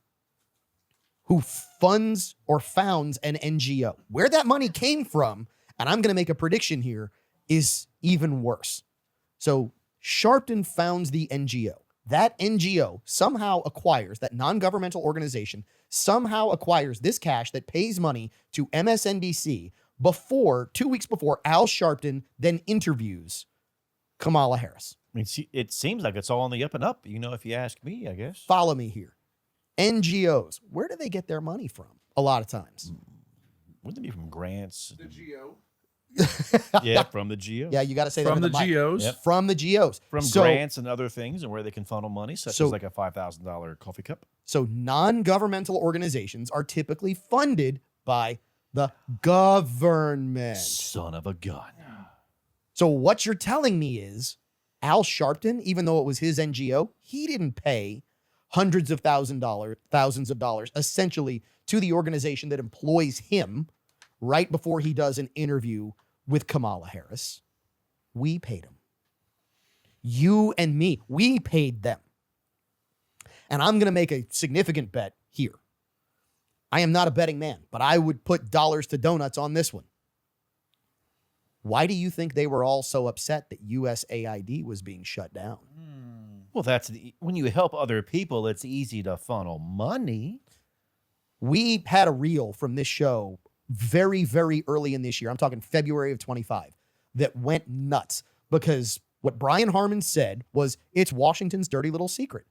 who funds or founds an NGO. Where that money came from, and I'm going to make a prediction here, is even worse. So Sharpton founds the NGO. That NGO somehow acquires, that non-governmental organization somehow acquires this cash that pays money to MSNBC 2 weeks before Al Sharpton then interviews Kamala Harris. I mean, it seems like it's all on the up and up, you know, if you ask me, I guess. Follow me here. NGOs, where do they get their money from? A lot of times. Wouldn't it be from grants? The GO. Yeah, from the GO. Yeah, you got to say that From in the mic. GOs. Yep. From the GOs. From So- grants and other things, and where they can funnel money, such So- as like a $5,000 coffee cup. So non-governmental organizations are typically funded by the government. Son of a gun. So what you're telling me is Al Sharpton, even though it was his NGO, he didn't pay hundreds of thousands of dollars essentially to the organization that employs him right before he does an interview with Kamala Harris. We paid him. You and me, we paid them. And I'm going to make a significant bet here. I am not a betting man, but I would put dollars to donuts on this one. Why do you think they were all so upset that USAID was being shut down? Well, when you help other people, it's easy to funnel money. We had a reel from this show very, very early in this year, I'm talking February of 25, that went nuts because what Brian Harmon said was it's Washington's dirty little secret.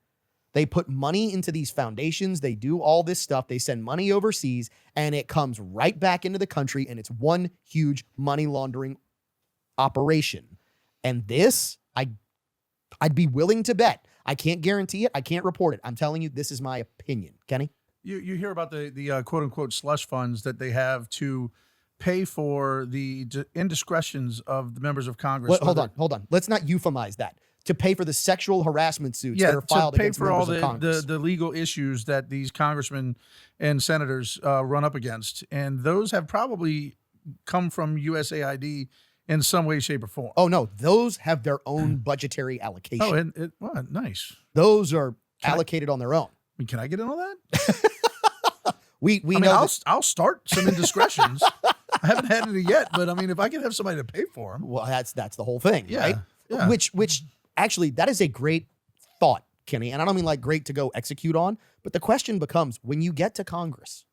They put money into these foundations. They do all this stuff. They send money overseas, and it comes right back into the country, and it's one huge money laundering operation. And this, I'd be willing to bet. I can't guarantee it. I can't report it. I'm telling you, this is my opinion. Kenny? You hear about the quote unquote slush funds that they have to pay for the indiscretions of the members of Congress. Well, hold on. Let's not euphemize that. To pay for the sexual harassment suits that are filed to pay against for all members of Congress. the legal issues that these congressmen and senators run up against, and those have probably come from USAID in some way, shape, or form. Oh no, those have their own budgetary allocation. Oh, and well, nice. Those are allocated on their own. Can I get in on that? We I mean, know I'll start some indiscretions. I haven't had any yet, but I mean, if I can have somebody to pay for them. well, that's the whole thing, Yeah, right? yeah. Which actually, that is a great thought, Kenny, and I don't mean like great to go execute on, but the question becomes, when you get to Congress,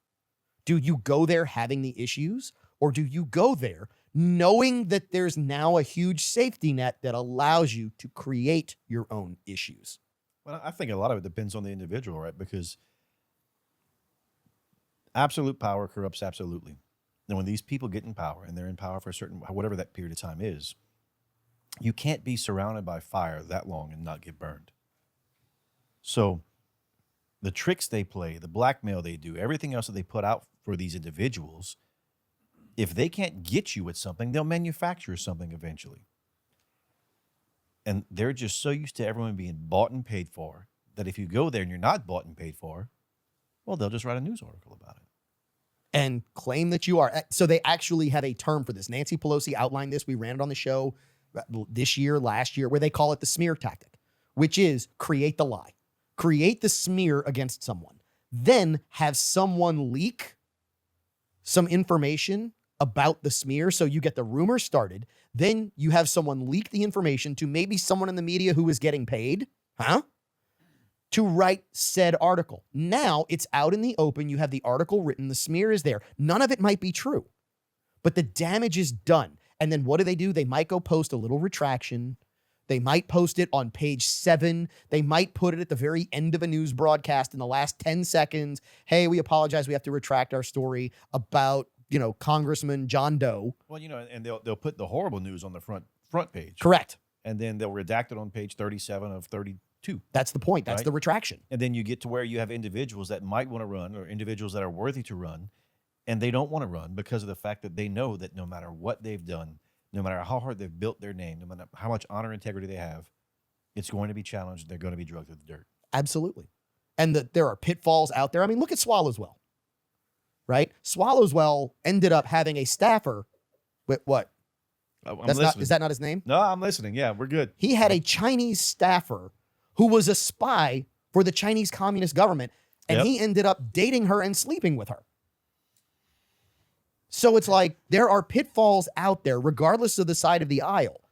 do you go there having the issues, or do you go there knowing that there's now a huge safety net that allows you to create your own issues? Well, I think a lot of it depends on the individual, right? Because absolute power corrupts absolutely. And when these people get in power, and they're in power for a certain, whatever that period of time is, you can't be surrounded by fire that long and not get burned. So the tricks they play, the blackmail they do, everything else that they put out for these individuals, if they can't get you with something, they'll manufacture something eventually. And they're just so used to everyone being bought and paid for that if you go there and you're not bought and paid for, well, they'll just write a news article about it. And claim that you are. So they actually have a term for this. Nancy Pelosi outlined this. We ran it on the show this year, last year, where they call it the smear tactic, which is create the lie, create the smear against someone, then have someone leak some information about the smear. So you get the rumor started. Then you have someone leak the information to maybe someone in the media who is getting paid, to write said article. Now it's out in the open. You have the article written. The smear is there. None of it might be true, but the damage is done. And then what do? They might go post a little retraction. They might post it on page 7. They might put it at the very end of a news broadcast in the last 10 seconds. Hey, we apologize. We have to retract our story about, Congressman John Doe. Well, and they'll put the horrible news on the front page. Correct. And then they'll redact it on page 37 of 32. That's the point. That's Right. the retraction. And then you get to where you have individuals that might want to run or individuals that are worthy to run, and they don't want to run because of the fact that they know that no matter what they've done, no matter how hard they've built their name, no matter how much honor and integrity they have, it's going to be challenged. They're going to be drugged through the dirt. Absolutely. And there are pitfalls out there. I mean, look at Swallowswell, right? Swallowswell ended up having a staffer with what? Is that not his name? No, I'm listening. Yeah, we're good. He had a Chinese staffer who was a spy for the Chinese Communist government, and Yep. he ended up dating her and sleeping with her. So it's like there are pitfalls out there, regardless of the side of the aisle.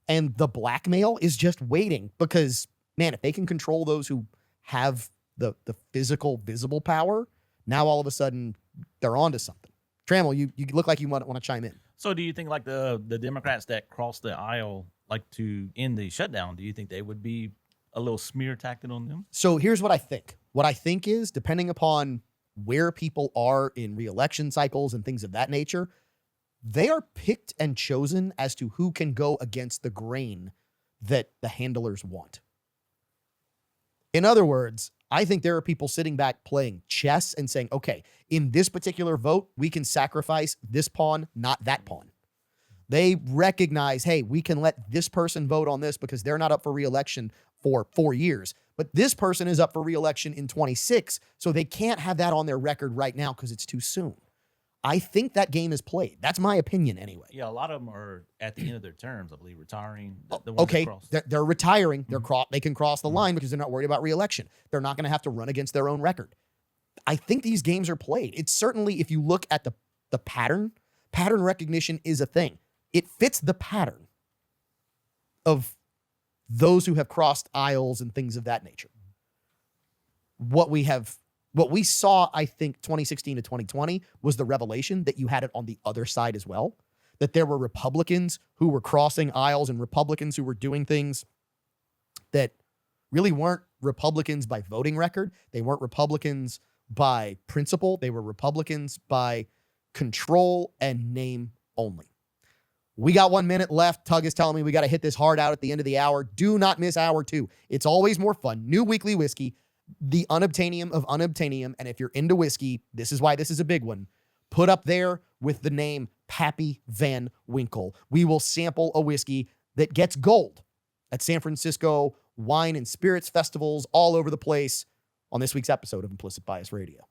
And the blackmail is just waiting because, man, if they can control those who have the physical, visible power, now all of a sudden they're onto something. Trammell, you look like you want to chime in. So do you think like the Democrats that crossed the aisle like to end the shutdown, do you think they would be a little smear tactic on them? So here's what I think. What I think is, depending upon where people are in re-election cycles and things of that nature, they are picked and chosen as to who can go against the grain that the handlers want. In other words, I think there are people sitting back playing chess and saying, okay, in this particular vote, we can sacrifice this pawn, not that pawn. They recognize, hey, we can let this person vote on this because they're not up for re-election for 4 years. But this person is up for re-election in 26, so they can't have that on their record right now because it's too soon. I think that game is played. That's my opinion anyway. Yeah, a lot of them are at the end of their terms, I believe, retiring. The ones that Okay, crossed. they're retiring. They can cross the line because they're not worried about re-election. They're not going to have to run against their own record. I think these games are played. It's certainly, if you look at the pattern recognition is a thing. It fits the pattern of those who have crossed aisles and things of that nature. What we have What we saw, I think, 2016 to 2020 was the revelation that you had it on the other side as well, that there were Republicans who were crossing aisles and Republicans who were doing things that really weren't Republicans by voting record. They weren't Republicans by principle. They were Republicans by control and name only. We got 1 minute left. Tug is telling me we got to hit this hard out at the end of the hour. Do not miss hour 2. It's always more fun. New weekly whiskey, the unobtainium of unobtainium. And if you're into whiskey, this is why this is a big one. Put up there with the name Pappy Van Winkle. We will sample a whiskey that gets gold at San Francisco wine and spirits festivals all over the place on this week's episode of Implicit Bias Radio.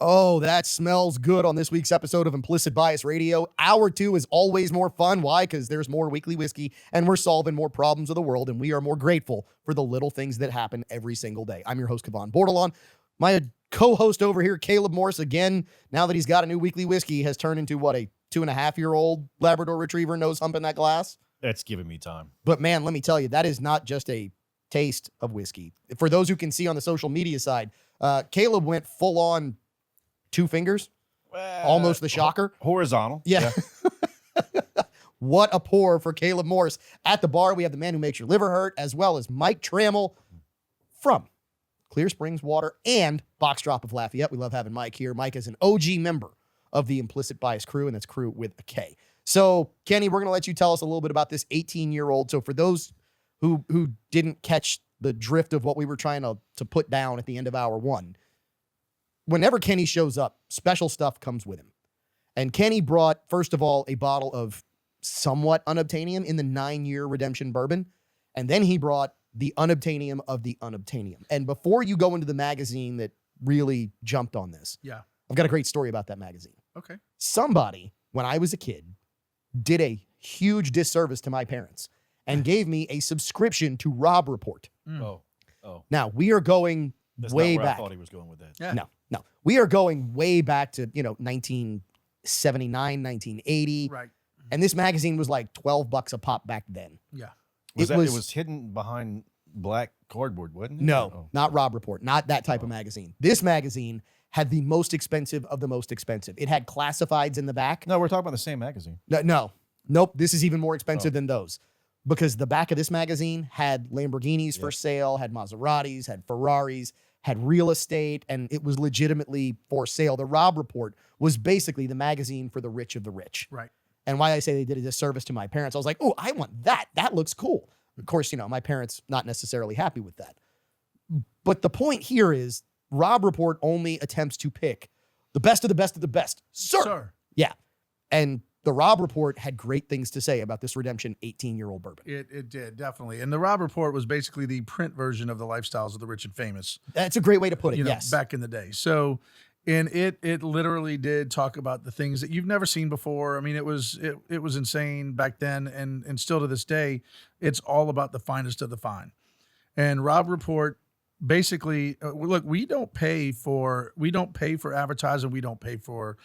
Oh, that smells good on this week's episode of Implicit Bias Radio. Hour 2 is always more fun. Why? Because there's more weekly whiskey and we're solving more problems of the world and we are more grateful for the little things that happen every single day. I'm your host, Kavan Bordelon. My co-host over here, Caleb Morris, again, now that he's got a new weekly whiskey, has turned into what, a 2.5-year-old Labrador Retriever nose humping that glass? That's giving me time. But man, let me tell you, that is not just a taste of whiskey. For those who can see on the social media side, Caleb went full on 2 fingers, almost the shocker. Horizontal. Yeah. What a pour for Caleb Morris. At the bar, we have the man who makes your liver hurt, as well as Mike Trammell from Clear Springs Water and Box Drop of Lafayette. We love having Mike here. Mike is an OG member of the Implicit Bias crew, and that's crew with a K. So, Kenny, we're going to let you tell us a little bit about this 18-year-old. So for those who didn't catch the drift of what we were trying to put down at the end of hour 1, whenever Kenny shows up, special stuff comes with him. And Kenny brought, first of all, a bottle of somewhat unobtainium in the 9-year redemption bourbon. And then he brought the unobtainium of the unobtainium. And before you go into the magazine that really jumped on this, Yeah. I've got a great story about that magazine. Okay. Somebody, when I was a kid, did a huge disservice to my parents and gave me a subscription to Rob Report. Oh. Now, we are going That's way not where back. I thought he was going with that. Yeah. No. We are going way back to, 1979, 1980. Right. And this magazine was like $12 a pop back then. Yeah. It It was- was hidden behind black cardboard, wasn't it? No, Oh. not Rob Report, not that type of magazine. This magazine had the most expensive of the most expensive. It had classifieds in the back. No, we're talking about the same magazine. Nope. This is even more expensive than those, because the back of this magazine had Lamborghinis for sale, had Maseratis, had Ferraris, had real estate, and it was legitimately for sale. The Rob Report was basically the magazine for the rich of the rich. Right. And why I say they did a disservice to my parents, I was like, oh, I want that. That looks cool. Of course, my parents not necessarily happy with that. But the point here is Rob Report only attempts to pick the best of the best of the best. Sir. Yeah. And the Rob Report had great things to say about this redemption 18-year-old bourbon. It did, definitely. And the Rob Report was basically the print version of the Lifestyles of the Rich and Famous. That's a great way to put it, You know, yes. back in the day. So, and it literally did talk about the things that you've never seen before. I mean, it was insane back then, and still to this day, it's all about the finest of the fine. And Rob Report basically, look, we don't pay for advertising, we don't pay for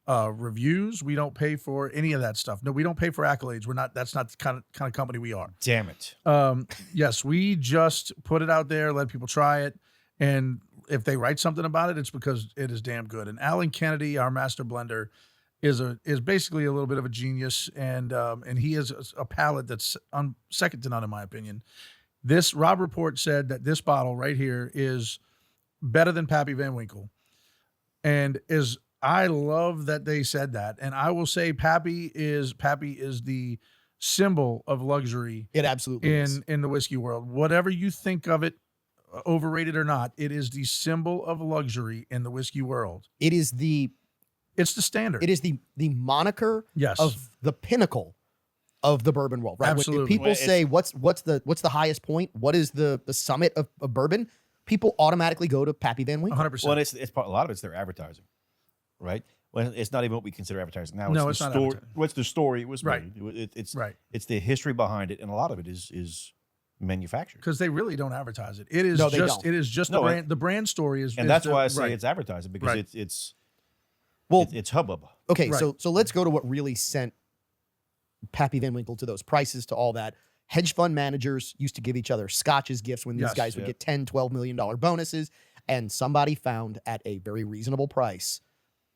reviews, we don't pay for any of that stuff. No, we don't pay for accolades. That's not the kind of company we are. Damn it. Yes, we just put it out there, let people try it, and if they write something about it, it's because it is damn good. And Alan Kennedy, our master blender, is basically a little bit of a genius, and he has a palate that's second to none in my opinion. This Rob Report said that this bottle right here is better than Pappy Van Winkle, and I love that they said that. And I will say Pappy is the symbol of luxury It absolutely is. in the whiskey world. Whatever you think of it, overrated or not, it is the symbol of luxury in the whiskey world. It's the standard. It is the moniker Yes. of the pinnacle of the bourbon world, right? When Absolutely. people Well, say what's the highest point, what is the summit of bourbon, people automatically go to Pappy Van Winkle. 100%. Well, it's a lot of it's their advertising, right? Well, it's not even what we consider advertising now. No, it's it's the not story. advertising. What's the story it was Right. made? It's Right. It's the history behind it, and a lot of it is manufactured. Because they really don't advertise it. It is No, they just don't. it is just No, the brand. The brand story is, And that's why I right. say it's advertising, because Right. it's hubbub. Okay, Right. so let's go to what really sent Pappy Van Winkle to those prices, to all that. Hedge fund managers used to give each other scotch as gifts when these Yes. guys would Yep. get $10, $12 million bonuses. and somebody found at a very reasonable price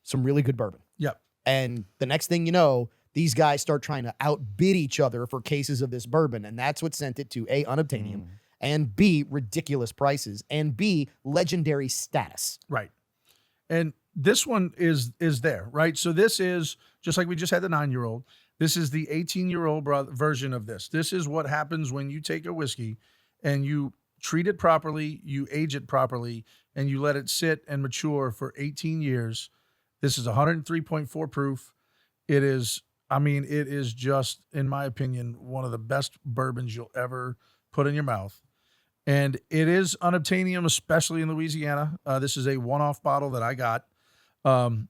some really good bourbon. Yep. And the next thing you know, these guys start trying to outbid each other for cases of this bourbon. And that's what sent it to A, unobtainium, and B, ridiculous prices, and B, legendary status. Right. And this one is there, right? So this is just like we just had the 9-year-old. This is the 18-year-old version of this. This is what happens when you take a whiskey and you treat it properly, you age it properly, and you let it sit and mature for 18 years. This is 103.4 proof. It is, I mean, it is just, in my opinion, one of the best bourbons you'll ever put in your mouth. And it is unobtainium, especially in Louisiana. This is a one-off bottle that I got. And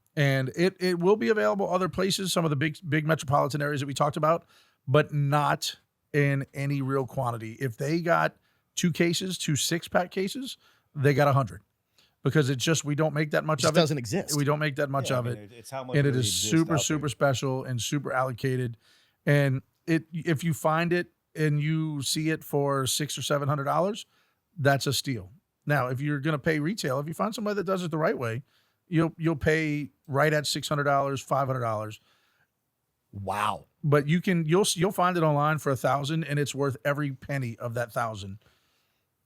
it will be available other places, some of the big metropolitan areas that we talked about, but not in any real quantity. If they got 2 cases, 2 6-pack cases, they got 100. Because it's just, we don't make that much It of just it. doesn't exist. We don't make that much of it. It's how much And it really is exists super, out super there. special and super allocated. And if you find it and you see it for $600 or $700, that's a steal. Now, if you're going to pay retail, if you find somebody that does it the right way, you'll pay right at $600, $500. Wow. But you'll find it online for $1,000, and it's worth every penny of that $1,000.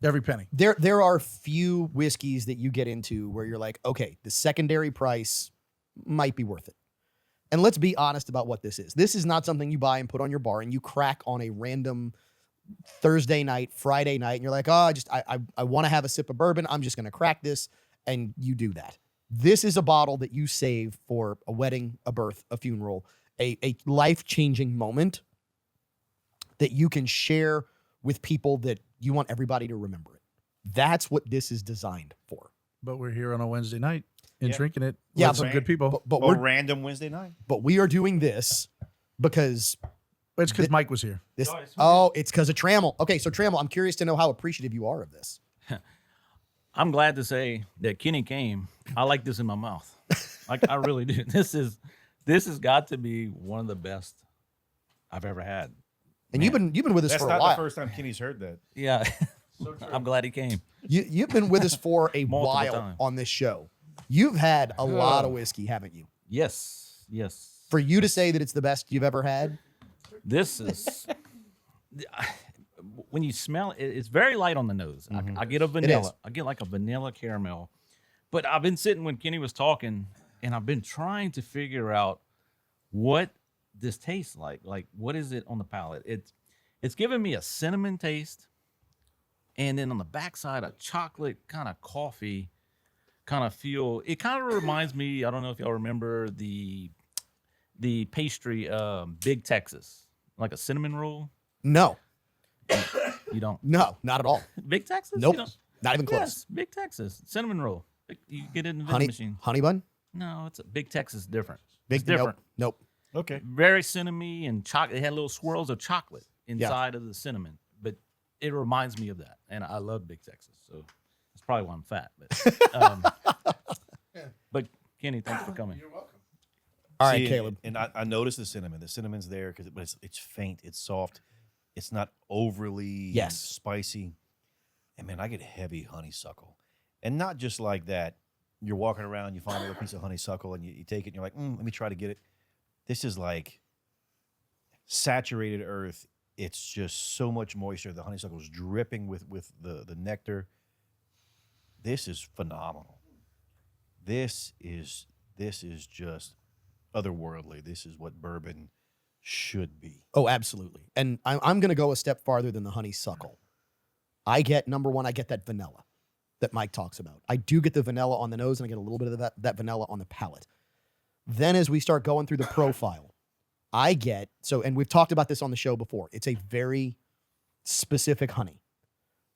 Every penny. There are few whiskeys that you get into where you're like, okay, the secondary price might be worth it. And let's be honest about what this is. This is not something you buy and put on your bar and you crack on a random Thursday night, Friday night, and you're like, oh, I want to have a sip of bourbon. I'm just going to crack this, and you do that. This is a bottle that you save for a wedding, a birth, a funeral, a life-changing moment that you can share with people that you want everybody to remember it. That's what this is designed for. But we're here on a Wednesday night and Yeah. drinking it Yeah, with some good people. But Or we're random Wednesday night. but we are doing this because It's because Mike was here. this. Oh, it's- Oh, it's because of Trammell. Okay, so Trammell, I'm curious to know how appreciative you are of this. I'm glad to say that Kenny came. I like this in my mouth. Like I really do. This has got to be one of the best I've ever had. And you've been with us That's for a not while. the first time Kenny's heard that. Yeah. I'm glad he came. You've been with us for a Multiple while times. on this show. You've had a lot of whiskey, haven't you? Yes. Yes. For you to say that it's the best you've ever had, This is when you smell it, it's very light on the nose. I get a vanilla. I get like a vanilla caramel. But I've been sitting when Kenny was talking, and I've been trying to figure out what this tastes like. Like, what is it on the palate? It's giving me a cinnamon taste, and then on the backside, a chocolate kind of coffee kind of feel. It kind of reminds me. I don't know if y'all remember the pastry Big Texas, like a cinnamon roll. no, You don't. no, not at all. Big Texas? Nope, You don't? not even close. Yes, Big Texas cinnamon roll. You get it in the vending machine. Honey bun, No, it's a Big Texas different. big It's different. Nope. Okay. Very cinnamony and chocolate. It had little swirls of chocolate inside of the cinnamon, but it reminds me of that. And I love Big Texas, so that's probably why I'm fat. But Kenny, thanks for coming. All right, See, Caleb. And I noticed the cinnamon. The cinnamon's there but it's faint. It's soft. It's not overly Yes. spicy. And man, I get heavy honeysuckle. And not just like that. You're walking around, you find a little piece of honeysuckle, and you take it, and you're like, let me try to get it. This is like saturated earth. It's just so much moisture. The honeysuckle's dripping with the nectar. This is phenomenal. This is just otherworldly. This is what bourbon should be. Oh, absolutely. And I'm going to go a step farther than the honeysuckle. I get, number one, I get that vanilla that Mike talks about. I do get the vanilla on the nose, and I get a little bit of that vanilla on the palate. Then as we start going through the profile, I get, and we've talked about this on the show before, it's a very specific honey.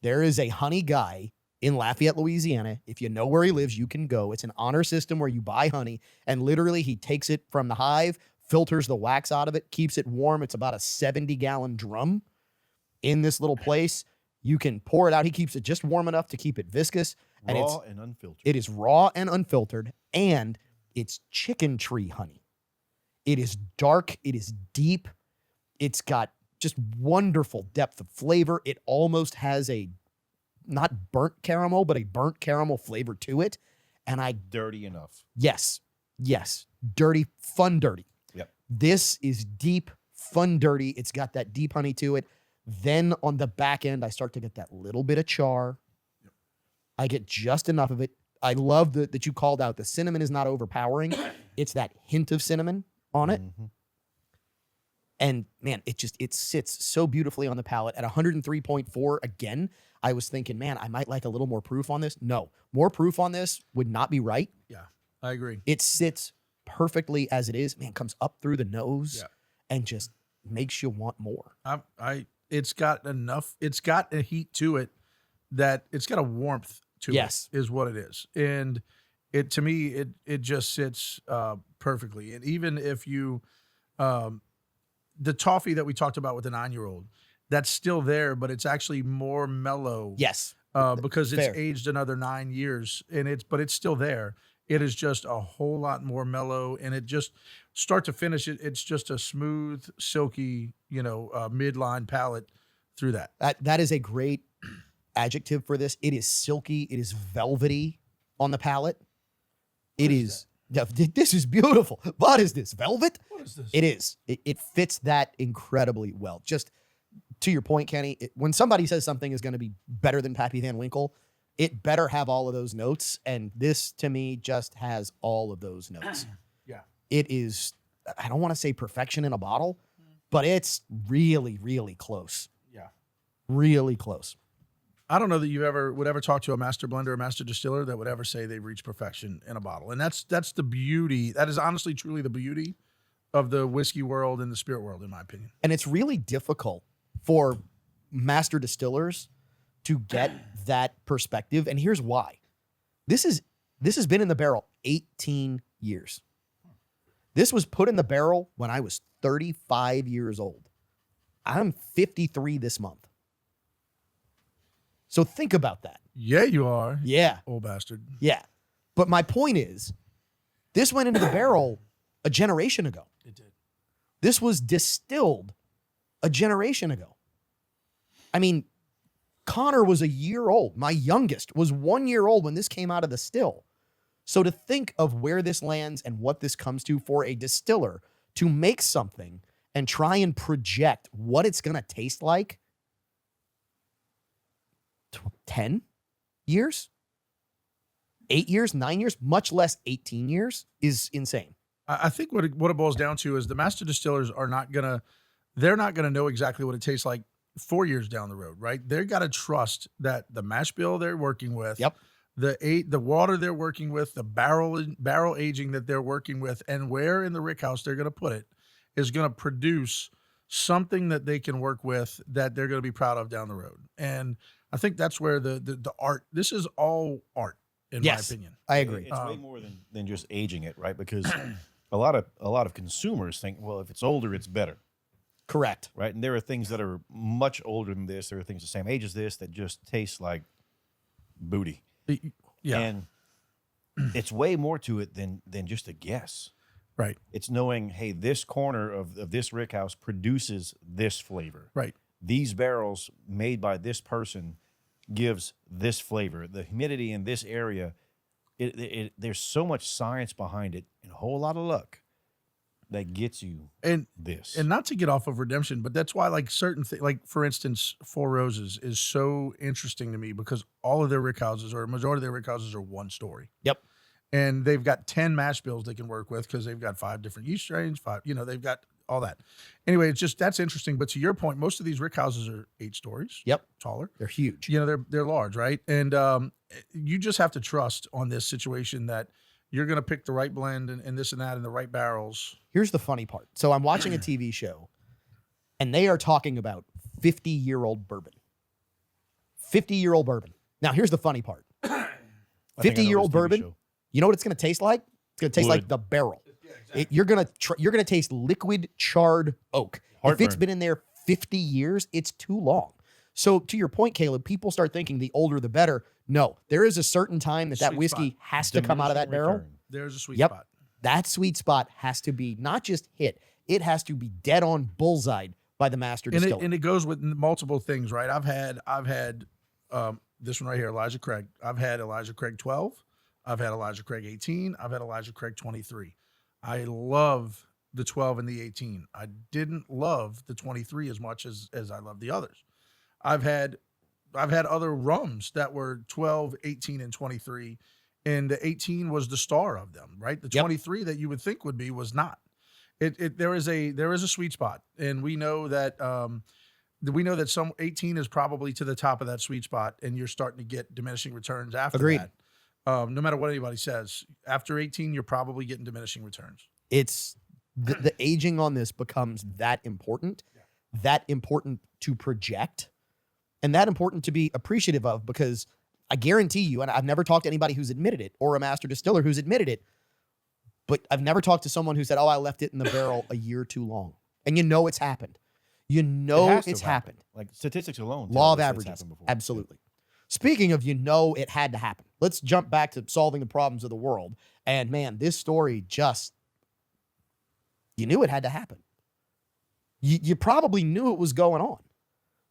There is a honey guy in Lafayette, Louisiana. If you know where he lives, you can go. It's an honor system where you buy honey, and literally he takes it from the hive, filters the wax out of it, keeps it warm. It's about a 70-gallon drum in this little place. You can pour it out. He keeps it just warm enough to keep it viscous. And Raw and unfiltered. it is raw and unfiltered, and it's chicken tree honey. It is dark. It is deep. It's got just wonderful depth of flavor. It almost has a not burnt caramel, but a burnt caramel flavor to it. And Dirty enough. yes, dirty, fun dirty. Yep. This is deep, fun dirty. It's got that deep honey to it. Then on the back end, I start to get that little bit of char. Yep. I get just enough of it. I love that you called out the cinnamon is not overpowering. It's that hint of cinnamon on it. Mhm. And man, it sits so beautifully on the palate at 103.4. Again, I was thinking, man, I might like a little more proof on this. No, more proof on this would not be right. Yeah, I agree. It sits perfectly as it is. Man, comes up through the nose and just makes you want more. It's got enough. It's got a heat to it that it's got a warmth to Yes. it, is what it is. And it, to me, it just sits perfectly. And even if you, the toffee that we talked about with the 9-year-old, that's still there, but it's actually more mellow. Yes. Because it's Fair. aged another 9 years, and it's still there. It is just a whole lot more mellow, and it just start to finish it's just a smooth, silky, midline palate through that. That is a great adjective for this. It is silky. It is velvety on the palate. It is. This is beautiful. What is this? Velvet? What is this? It is. It fits that incredibly well. Just to your point, Kenny, when somebody says something is going to be better than Pappy Van Winkle, it better have all of those notes. And this, to me, just has all of those notes. Yeah. It is, I don't want to say perfection in a bottle, but it's really, really close. Yeah. Really close. I don't know that you would ever talk to a master blender or master distiller that would ever say they've reached perfection in a bottle. And that's the beauty. That is honestly, truly the beauty of the whiskey world and the spirit world, in my opinion. And it's really difficult for master distillers to get that perspective. And here's why. This has been in the barrel 18 years. This was put in the barrel when I was 35 years old. I'm 53 this month. So think about that. Yeah, you are. Yeah. Old bastard. Yeah. But my point is, this went into the barrel a generation ago. It did. This was distilled a generation ago. I mean, Connor was a year old. My youngest was 1 year old when this came out of the still. So to think of where this lands and what this comes to for a distiller to make something and try and project what it's going to taste like 10 years, 8 years, 9 years, much less 18 years is insane. I think what it boils down to is the master distillers are they're not gonna know exactly what it tastes like 4 years down the road, right? They've got to trust that the mash bill they're working with, Yep. the water they're working with, the barrel aging that they're working with, and where in the rickhouse they're gonna put it is gonna produce something that they can work with that they're gonna be proud of down the road. And I think that's where the art. This is all art, in my opinion. I agree. It's way more than just aging it, right? Because a lot of consumers think, well, if it's older, it's better, Correct. right? And there are things that are much older than this. There are things the same age as this that just taste like booty. Yeah, And it's way more to it than just a guess. right, It's knowing, hey, this corner of this rickhouse produces this flavor. right. These barrels made by this person gives this flavor. The humidity in this area, there's so much science behind it and a whole lot of luck that gets you And this. and not to get off of redemption, but that's why like certain things, like for instance, Four Roses is so interesting to me because all of their rickhouses or a majority of their rickhouses are one story. Yep. And they've got 10 mash bills they can work with because they've got 5 different yeast strains, they've got all that. Anyway, it's just, that's interesting. But to your point, most of these rickhouses are 8 stories. Yep. Taller. They're huge. They're large, right? And you just have to trust on this situation that you're going to pick the right blend and this and that and the right barrels. Here's the funny part. So I'm watching a TV show and they are talking about 50-year-old bourbon. 50-year-old bourbon. Now, here's the funny part. I think I know 50-year-old this TV bourbon, show. you know what it's going to taste like? It's going to taste like Wood. the barrel. You're going to taste liquid charred oak. If it's Heartburn. been in there 50 years, it's too long. So to your point, Caleb, people start thinking the older the better. No, there is a certain time that Sweet whiskey spot. has to come out of that Diminishing barrel. return. There's a sweet Yep. spot. That sweet spot has to be not just hit, it has to be dead on bullseyed by the master distiller. And it goes with multiple things, right? I've had this one right here, Elijah Craig. I've had Elijah Craig 12. I've had Elijah Craig 18. I've had Elijah Craig 23. I love the 12 and the 18. I didn't love the 23 as much as I love the others. I've had other rums that were 12, 18, and 23, and the 18 was the star of them, right? The 23 that you would think would be was not. There is a sweet spot, and we know that some 18 is probably to the top of that sweet spot, and you're starting to get diminishing returns after Agreed. that. No matter what anybody says, after 18, you're probably getting diminishing returns. It's the aging on this becomes that important to project, and that important to be appreciative of, because I guarantee you, and I've never talked to anybody who's admitted it or a master distiller who's admitted it, but I've never talked to someone who said, oh, I left it in the barrel a year too long. And it's happened. It's happened. Like statistics alone. Law of tell us it's averages. happened before. Absolutely. Speaking of, it had to happen. Let's jump back to solving the problems of the world. And man, this story you knew it had to happen. You probably knew it was going on.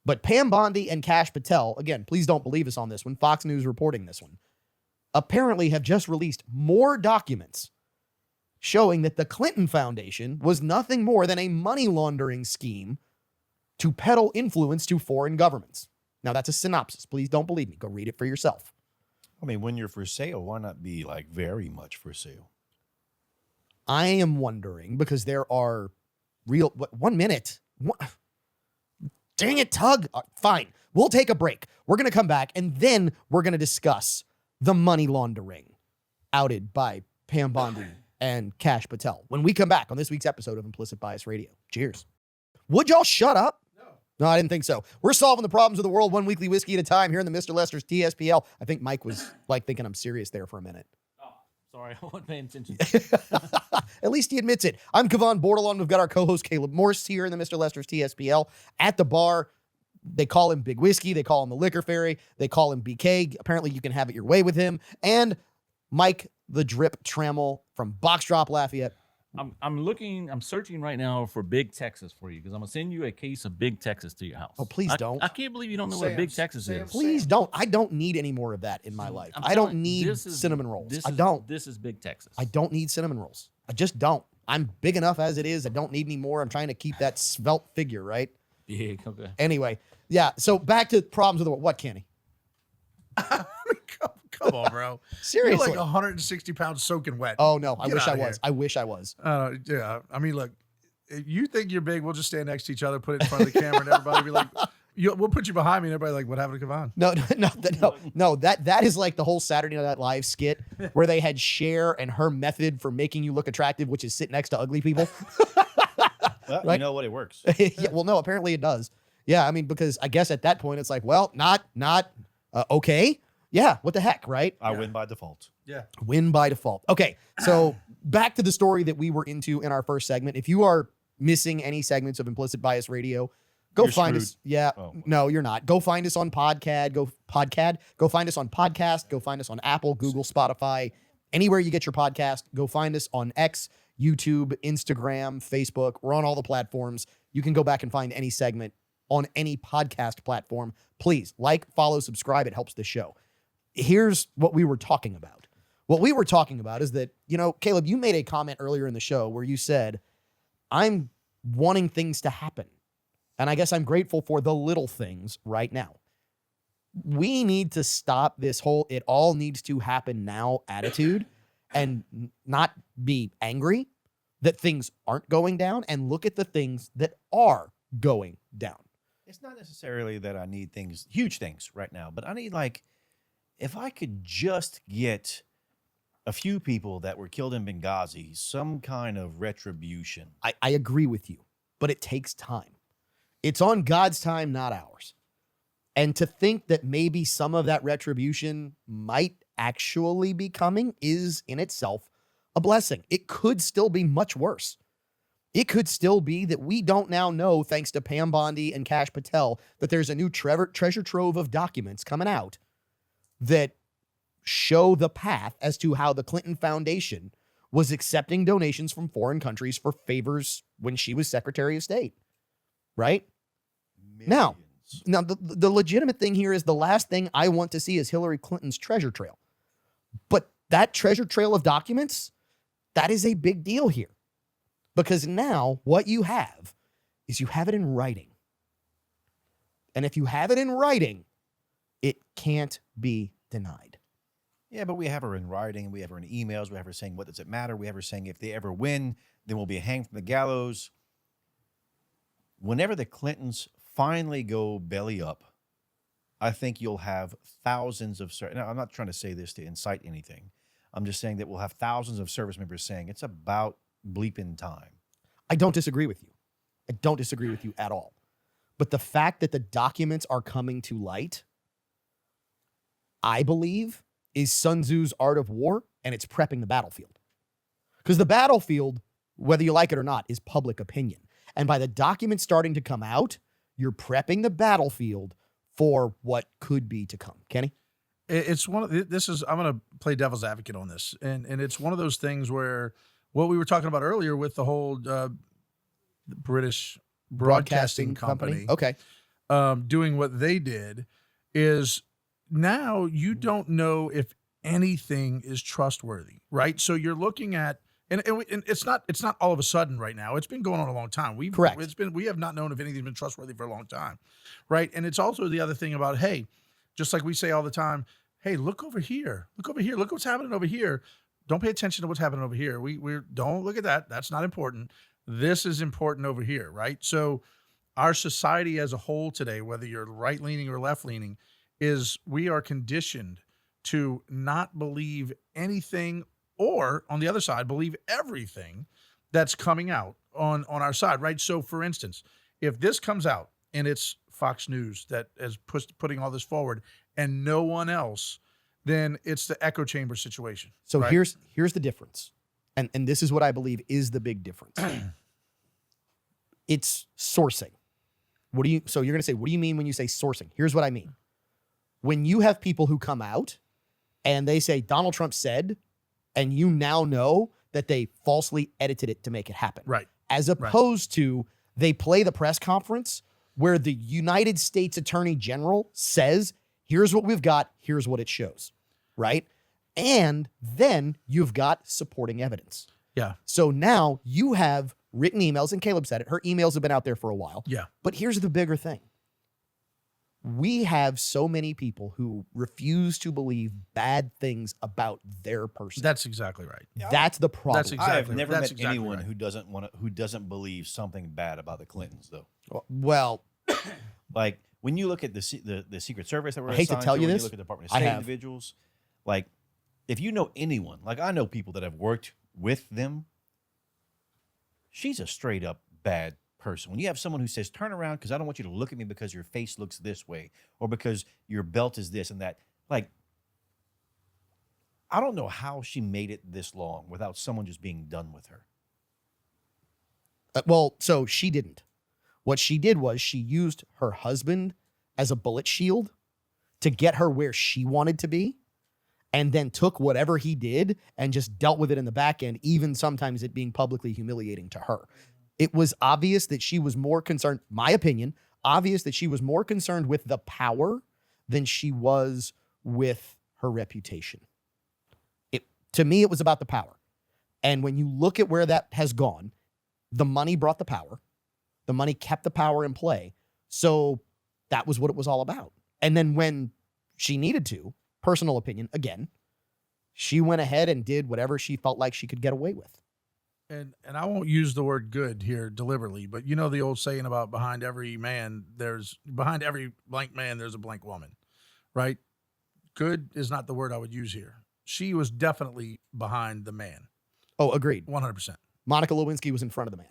But Pam Bondi and Kash Patel, again, please don't believe us on this one, Fox News reporting this one, apparently have just released more documents showing that the Clinton Foundation was nothing more than a money laundering scheme to peddle influence to foreign governments. Now, that's a synopsis. Please don't believe me. Go read it for yourself. I mean, when you're for sale, why not be like very much for sale? I am wondering, because there are 1 minute. Dang it, Tug. Fine. We'll take a break. We're going to come back, and then we're going to discuss the money laundering outed by Pam Bondi and Kash Patel when we come back on this week's episode of Implicit Bias Radio. Cheers. Would y'all shut up? No, I didn't think so. We're solving the problems of the world one weekly whiskey at a time here in the Mr. Lester's TSPL. I think Mike was thinking I'm serious there for a minute. Oh, sorry, I wasn't paying attention. At least he admits it. I'm Kevon Bordelon. We've got our co-host Caleb Morse here in the Mr. Lester's TSPL at the bar. They call him Big Whiskey. They call him the Liquor Fairy. They call him BK. Apparently you can have it your way with him. And Mike the Drip Trammell from Box Drop Lafayette. I'm searching right now for Big Texas for you, because I'm going to send you a case of Big Texas to your house. Oh, please don't. I can't believe you don't know what a Big Texas is. Please don't. I don't need any more of that in my life. I don't need cinnamon rolls. I don't. This is Big Texas. I don't need cinnamon rolls. I just don't. I'm big enough as it is. I don't need any more. I'm trying to keep that svelte figure, right? Big, okay. Anyway, yeah. So back to problems of the world. What, Kenny? Come on, bro. Seriously. You're like 160 pounds soaking wet. Oh, no. I Get wish I outta was. here. I wish I was. Yeah. I mean, look, if you think you're big, we'll just stand next to each other, put it in front of the camera, and everybody be like, we'll put you behind me, and everybody like, what happened to Kevon? No. That is like the whole Saturday Night Live skit where they had Cher and her method for making you look attractive, which is sit next to ugly people. Well, Right? you know what? It works. Yeah, well, no, apparently it does. Yeah, I mean, because I guess at that point it's like, well, not okay. Yeah, what the heck, right? I win by default. Yeah. Win by default. Okay, so back to the story that we were into in our first segment. If you are missing any segments of Implicit Bias Radio, go You're find screwed. us. Yeah, Oh. no, you're not. Go find us on Podcast. Go find us on Podcast. Go find us on Apple, Google, Spotify, anywhere you get your podcast. Go find us on X, YouTube, Instagram, Facebook. We're on all the platforms. You can go back and find any segment on any podcast platform. Please follow, subscribe. It helps the show. Here's what we were talking about. What we were talking about is that, Caleb, you made a comment earlier in the show where you said, I'm wanting things to happen. And I guess I'm grateful for the little things right now. We need to stop this whole it all needs to happen now attitude and not be angry that things aren't going down and look at the things that are going down. It's not necessarily that I need huge things right now, but I need if I could just get a few people that were killed in Benghazi, some kind of retribution. I agree with you, but it takes time. It's on God's time, not ours. And to think that maybe some of that retribution might actually be coming is in itself a blessing. It could still be much worse. It could still be that we don't now know, thanks to Pam Bondi and Kash Patel, that there's a new treasure trove of documents coming out that show the path as to how the Clinton Foundation was accepting donations from foreign countries for favors when she was Secretary of State. Right? Now, Now, the legitimate thing here is the last thing I want to see is Hillary Clinton's treasure trail. But that treasure trail of documents, that is a big deal here. Because now what you have is you have it in writing. And if you have it in writing, it can't be denied. Yeah, but we have her in writing. We have her in emails. We have her saying, what does it matter? We have her saying, if they ever win, then we'll be hanged from the gallows. Whenever the Clintons finally go belly up, I think you'll have thousands of... Now, I'm not trying to say this to incite anything. I'm just saying that we'll have thousands of service members saying, it's about bleeping time. I don't disagree with you. I don't disagree with you at all. But the fact that the documents are coming to light, I believe, is Sun Tzu's art of war, and it's prepping the battlefield. Because the battlefield, whether you like it or not, is public opinion. And by the documents starting to come out, you're prepping the battlefield for what could be to come. Kenny? It's one of this is I'm going to play devil's advocate on this, and it's one of those things where what we were talking about earlier with the whole British broadcasting company, Okay. doing what they did, is now you don't know if anything is trustworthy, right? So you're looking at, and it's not all of a sudden right now. It's been going on a long time. Correct. We have not known if anything's been trustworthy for a long time, right? And it's also the other thing about, hey, just like we say all the time, hey, look over here, look what's happening over here. Don't pay attention to what's happening over here. We don't look at that. That's not important. This is important over here, right? So our society as a whole today, whether you're right-leaning or left-leaning, is we are conditioned to not believe anything, or on the other side, believe everything that's coming out on our side, right? So for instance, if this comes out and it's Fox News that is putting all this forward and no one else, then it's the echo chamber situation. So right? here's the difference. And this is what I believe is the big difference. It's sourcing. So you're going to say, what do you mean when you say sourcing? Here's what I mean. When you have people who come out and they say Donald Trump said, and you now know that they falsely edited it to make it happen. Right. As opposed to they play the press conference where the United States Attorney General says, here's what we've got, here's what it shows. Right? And then you've got supporting evidence. Yeah. So now you have written emails, and Caleb said it, her emails have been out there for a while. Yeah. But here's the bigger thing. We have so many people who refuse to believe bad things about their person. That's exactly right. That's the problem. That's exactly I've never that's met exactly anyone right. who doesn't believe something bad about the Clintons, though. Well, Like when you look at the Secret Service that we're I hate to assigned tell you when this, you look at the Department of I State have. individuals, like if you know anyone, like I know people that have worked with them, she's a straight up bad person. When you have someone who says, turn around because I don't want you to look at me because your face looks this way or because your belt is this and that. Like, I don't know how she made it this long without someone just being done with her. well, so she didn't. What she did was she used her husband as a bullet shield to get her where she wanted to be, and then took whatever he did and just dealt with it in the back end, even sometimes it being publicly humiliating to her. It was obvious that she was more concerned, my opinion, obvious that she was more concerned with the power than she was with her reputation. To me, it was about the power. And when you look at where that has gone, the money brought the power. The money kept the power in play. So that was what it was all about. And then when she needed to, personal opinion, again, she went ahead and did whatever she felt like she could get away with. And I won't use the word good here deliberately, but you know the old saying about behind every blank man, there's a blank woman, right? Good is not the word I would use here. She was definitely behind the man. Oh, agreed. 100%. Monica Lewinsky was in front of the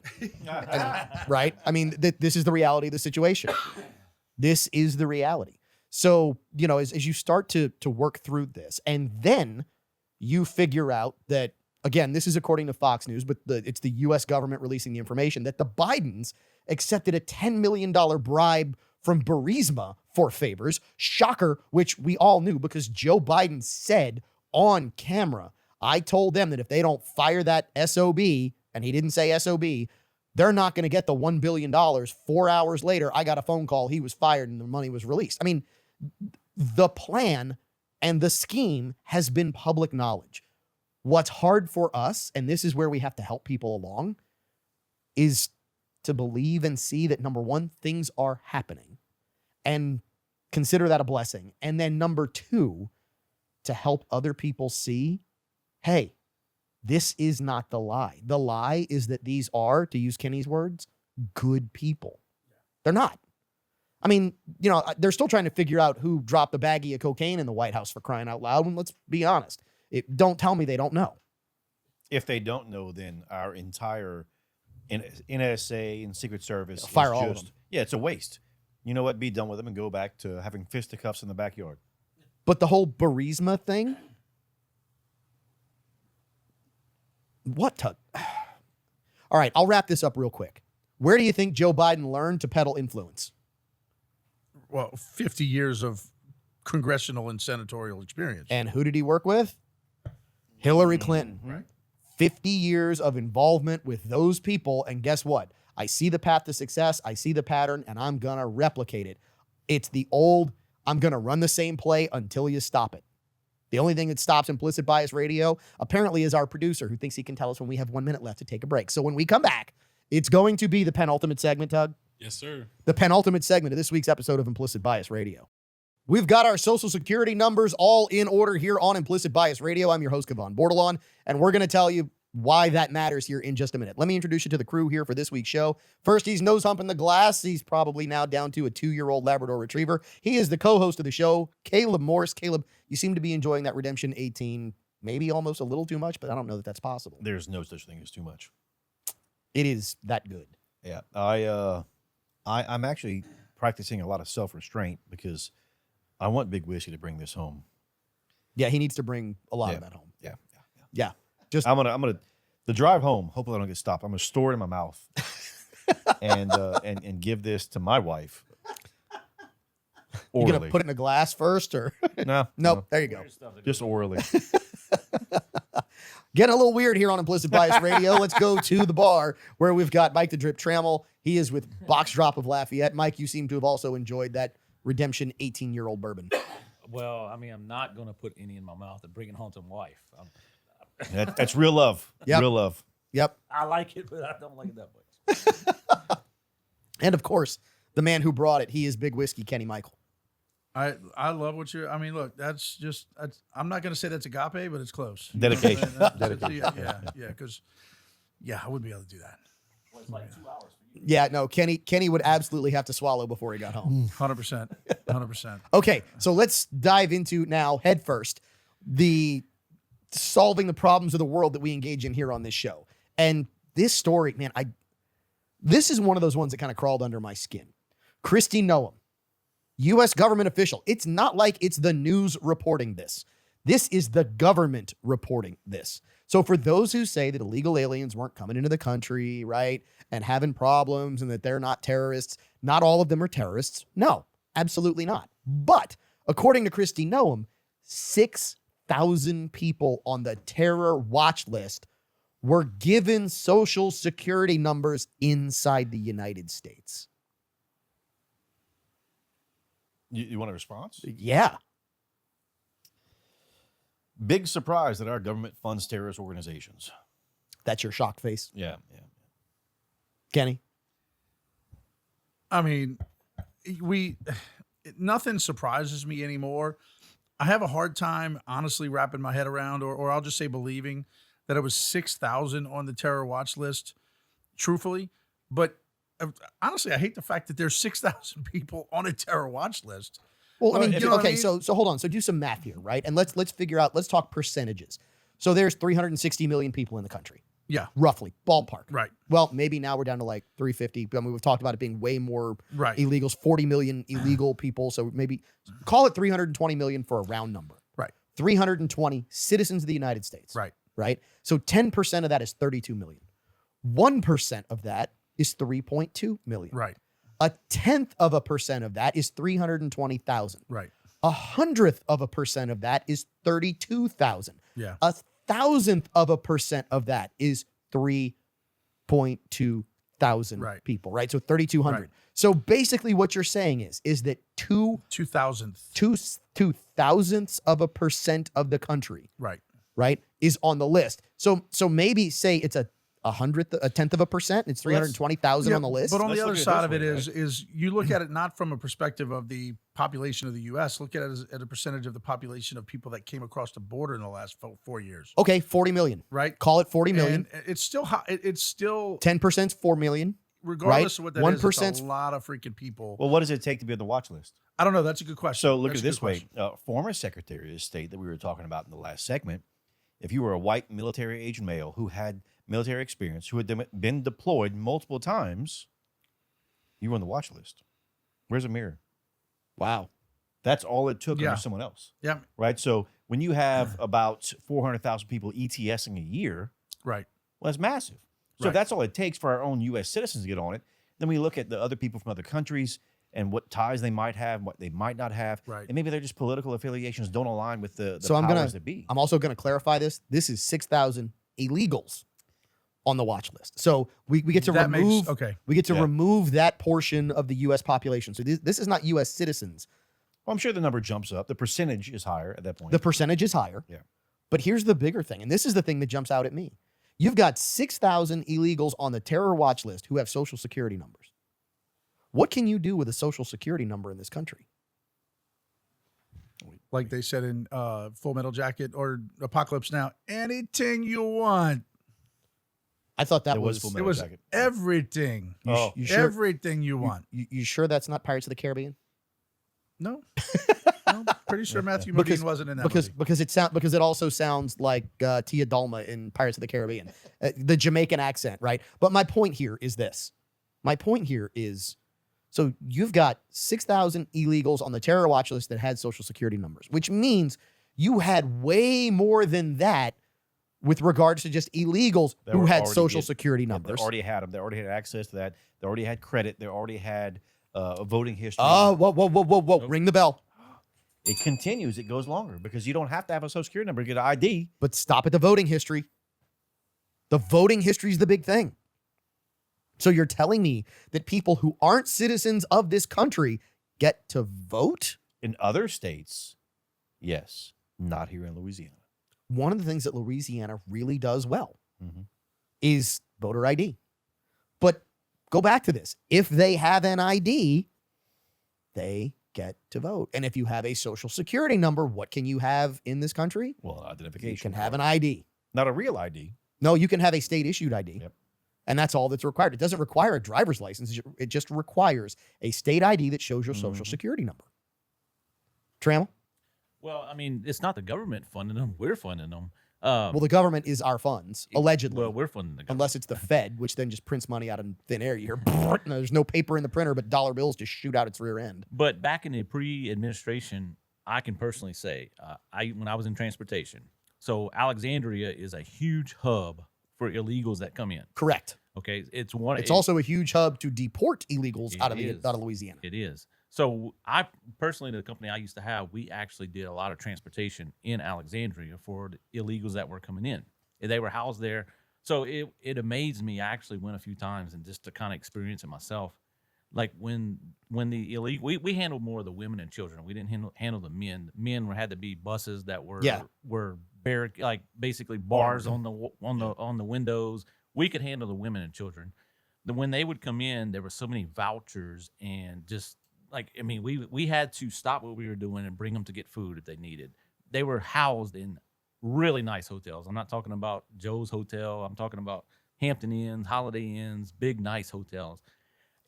man. Right? I mean, this is the reality of the situation. This is the reality. So, you know, as you start to work through this, and then you figure out that, again, this is according to Fox News, but it's the U.S. government releasing the information that the Bidens accepted a $10 million bribe from Burisma for favors. Shocker, which we all knew because Joe Biden said on camera, I told them that if they don't fire that SOB, and he didn't say SOB, they're not going to get the $1 billion. 4 hours later, I got a phone call. He was fired and the money was released. I mean, the plan and the scheme has been public knowledge. What's hard for us, and this is where we have to help people along, is to believe and see that, number one, things are happening and consider that a blessing. And then number two, to help other people see, hey, this is not the lie. The lie is that these are, to use Kenny's words, good people. They're not. I mean, you know, they're still trying to figure out who dropped a baggie of cocaine in the White House, for crying out loud. And let's be honest. Don't tell me they don't know. If they don't know, then our entire NSA and Secret Service Fire is all of just, them. yeah, it's a waste. You know what? Be done with them and go back to having fisticuffs in the backyard. But the whole Burisma thing, what? All right, I'll wrap this up real quick. Where do you think Joe Biden learned to peddle influence? Well, 50 years of congressional and senatorial experience. And who did he work with? Hillary Clinton. Right. 50 years of involvement with those people. And guess what? I see the path to success. I see the pattern, and I'm going to replicate it. It's the old, I'm going to run the same play until you stop it. The only thing that stops Implicit Bias Radio, apparently, is our producer, who thinks he can tell us when we have 1 minute left to take a break. So when we come back, it's going to be the penultimate segment, Tug. Yes, sir. The penultimate segment of this week's episode of Implicit Bias Radio. We've got our social security numbers all in order here on Implicit Bias Radio. I'm your host, Kevon Bordelon, and we're going to tell you why that matters here in just a minute. Let me introduce you to the crew here for this week's show. First, he's nose humping the glass. He's probably now down to a 2-year-old Labrador Retriever. He is the co-host of the show, Caleb Morris. Caleb, you seem to be enjoying that Redemption 18, maybe almost a little too much, but I don't know that that's possible. There's no such thing as too much. It is that good. Yeah, I'm actually practicing a lot of self-restraint because I want Big Whiskey to bring this home. Yeah, he needs to bring a lot of that home. Yeah. Yeah. Just I'm gonna the drive home. Hopefully, I don't get stopped. I'm gonna store it in my mouth and give this to my wife. you Orally. gonna put it in a glass first, or No, nope? There you go. just orally. Getting a little weird here on Implicit Bias Radio. Let's go to the bar where we've got Mike the Drip Trammell. He is with Box Drop of Lafayette. Mike, you seem to have also enjoyed that Redemption 18-year-old bourbon. Well, I mean, I'm not going to put any in my mouth and bring it home to my wife. That's real love. Yep. Real love. Yep. I like it, but I don't like it that much. And of course, the man who brought it, he is Big Whiskey Kenny Michael. I love what you're. I mean, look, that's I'm not going to say that's agape, but it's close. Dedication. Dedication. Yeah. Because, I wouldn't be able to do that. Well, it's like 2 hours for you. Yeah, no, Kenny would absolutely have to swallow before he got home. 100%. 100%. Okay, so let's dive into now, head first, the solving the problems of the world that we engage in here on this show. And this story, man, this is one of those ones that kind of crawled under my skin. Kristi Noem, U.S. government official. It's not like it's the news reporting this. This is the government reporting this. So for those who say that illegal aliens weren't coming into the country, right, and having problems and that they're not terrorists, not all of them are terrorists. No, absolutely not. But according to Kristi Noem, 6,000 people on the terror watch list were given social security numbers inside the United States. You want a response? Yeah. Big surprise that our government funds terrorist organizations. That's your shocked face, Yeah. Kenny? I mean, nothing surprises me anymore. I have a hard time, honestly, wrapping my head around, or I'll just say believing that it was 6,000 on the terror watch list, truthfully. But honestly, I hate the fact that there's 6,000 people on a terror watch list. Well, I mean, You know what I okay, mean? so hold on. So do some math here, right? And let's figure out, let's talk percentages. So there's 360 million people in the country, Yeah, roughly, ballpark. right. Well, maybe now we're down to like 350. I mean, we've talked about it being way more Right. illegals, 40 million illegal people. So maybe call it 320 million for a round number. Right. 320 citizens of the United States. Right. Right. So 10% of that is 32 million. 1% of that is 3.2 million. Right. 0.1% of that is 320,000. Right. 0.1% of that is 32,000. Yeah. 1,000% of that is 3.2 6,000 Right. people, right? So 3,200. Right. So basically what you're saying is that 2,000ths of a percent of the country, Right. right, is on the list. So maybe say it's a tenth of a percent. It's 320,000 on the list. But on Let's the look other at it side this of it way, is you look at it not from a perspective of the population of the U.S. Look at it as a percentage of the population of people that came across the border in the last 4 years. Okay, 40 million. Right. Call it 40 million. And it's still high. It's still 10% is 4 million. regardless of what that is. 1% It's a lot of freaking people. Well, what does it take to be on the watch list? I don't know. That's a good question. So look That's at it a this good way. question. Former Secretary of State that we were talking about in the last segment, if you were a white military-aged male who had military experience, who had been deployed multiple times, you were on the watch list. Where's a mirror? Wow. That's all it took Yeah. under someone else, Yeah. right? So when you have about 400,000 people ETSing a year, Right. well, that's massive. So Right. if that's all it takes for our own U.S. citizens to get on it, then we look at the other people from other countries and what ties they might have, what they might not have, Right. and maybe they're just political affiliations don't align with the So powers that be. I'm also going to clarify this. This is 6,000 illegals on the watch list. So we get to That remove makes okay. we get to Yeah. remove that portion of the U.S. population. So this is not U.S. citizens. Well, I'm sure the number jumps up. The percentage is higher at that point. The percentage is higher. Yeah. But here's the bigger thing, and this is the thing that jumps out at me. You've got 6,000 illegals on the terror watch list who have social security numbers. What can you do with a social security number in this country? Like they said in Full Metal Jacket or Apocalypse Now, anything you want. I thought that It was was Full It Metal was Jacket. everything. Oh. you sure Everything you want. you sure that's not Pirates of the Caribbean? No. No, pretty sure Matthew Because- Modine wasn't in that because movie. because it also sounds like Tia Dalma in Pirates of the Caribbean, the Jamaican accent, right? But my point here is this. My point here is, so you've got 6,000 illegals on the terror watch list that had social security numbers, which means you had way more than that with regards to just illegals That who were had already social get- security Yeah, numbers. They already had them. They already had access to that. They already had credit. They already had a voting history. Oh, whoa. Nope. Ring the bell. It continues. It goes longer because you don't have to have a social security number to get an ID. But stop at the voting history. The voting history is the big thing. So you're telling me that people who aren't citizens of this country get to vote? In other states, yes, not here in Louisiana. One of the things that Louisiana really does well Mhm. is voter ID. But go back to this. If they have an ID, they get to vote. And if you have a social security number, what can you have in this country? Well, identification. You can have an ID. not a real ID. No, you can have a state issued ID. Yep. And that's all that's required. It doesn't require a driver's license. It just requires a state ID that shows your social Mhm. security number. Trammell? Well, I mean, it's not the government funding them; we're funding them. Well, the government is our funds, allegedly. Well, we're funding the government. Unless it's the Fed, which then just prints money out of thin air. You hear, no, there's no paper in the printer, but dollar bills just shoot out its rear end. But back in the pre-administration, I can personally say, when I was in transportation, so Alexandria is a huge hub for illegals that come in. Correct. Okay, it's one. It's also a huge hub to deport illegals It out of is. Louisiana. It is. So I personally, the company I used to have, we actually did a lot of transportation in Alexandria for the illegals that were coming in. And they were housed there. So it amazed me. I actually went a few times and just to kind of experience it myself. Like when the illegal, we handled more of the women and children. We didn't handle the men. Men had to be buses that were like basically bars on the windows. We could handle the women and children. When they would come in, there were so many vouchers and just like, I mean, we had to stop what we were doing and bring them to get food if they needed. They were housed in really nice hotels. I'm not talking about Joe's Hotel. I'm talking about Hampton Inns, Holiday Inns, big nice hotels.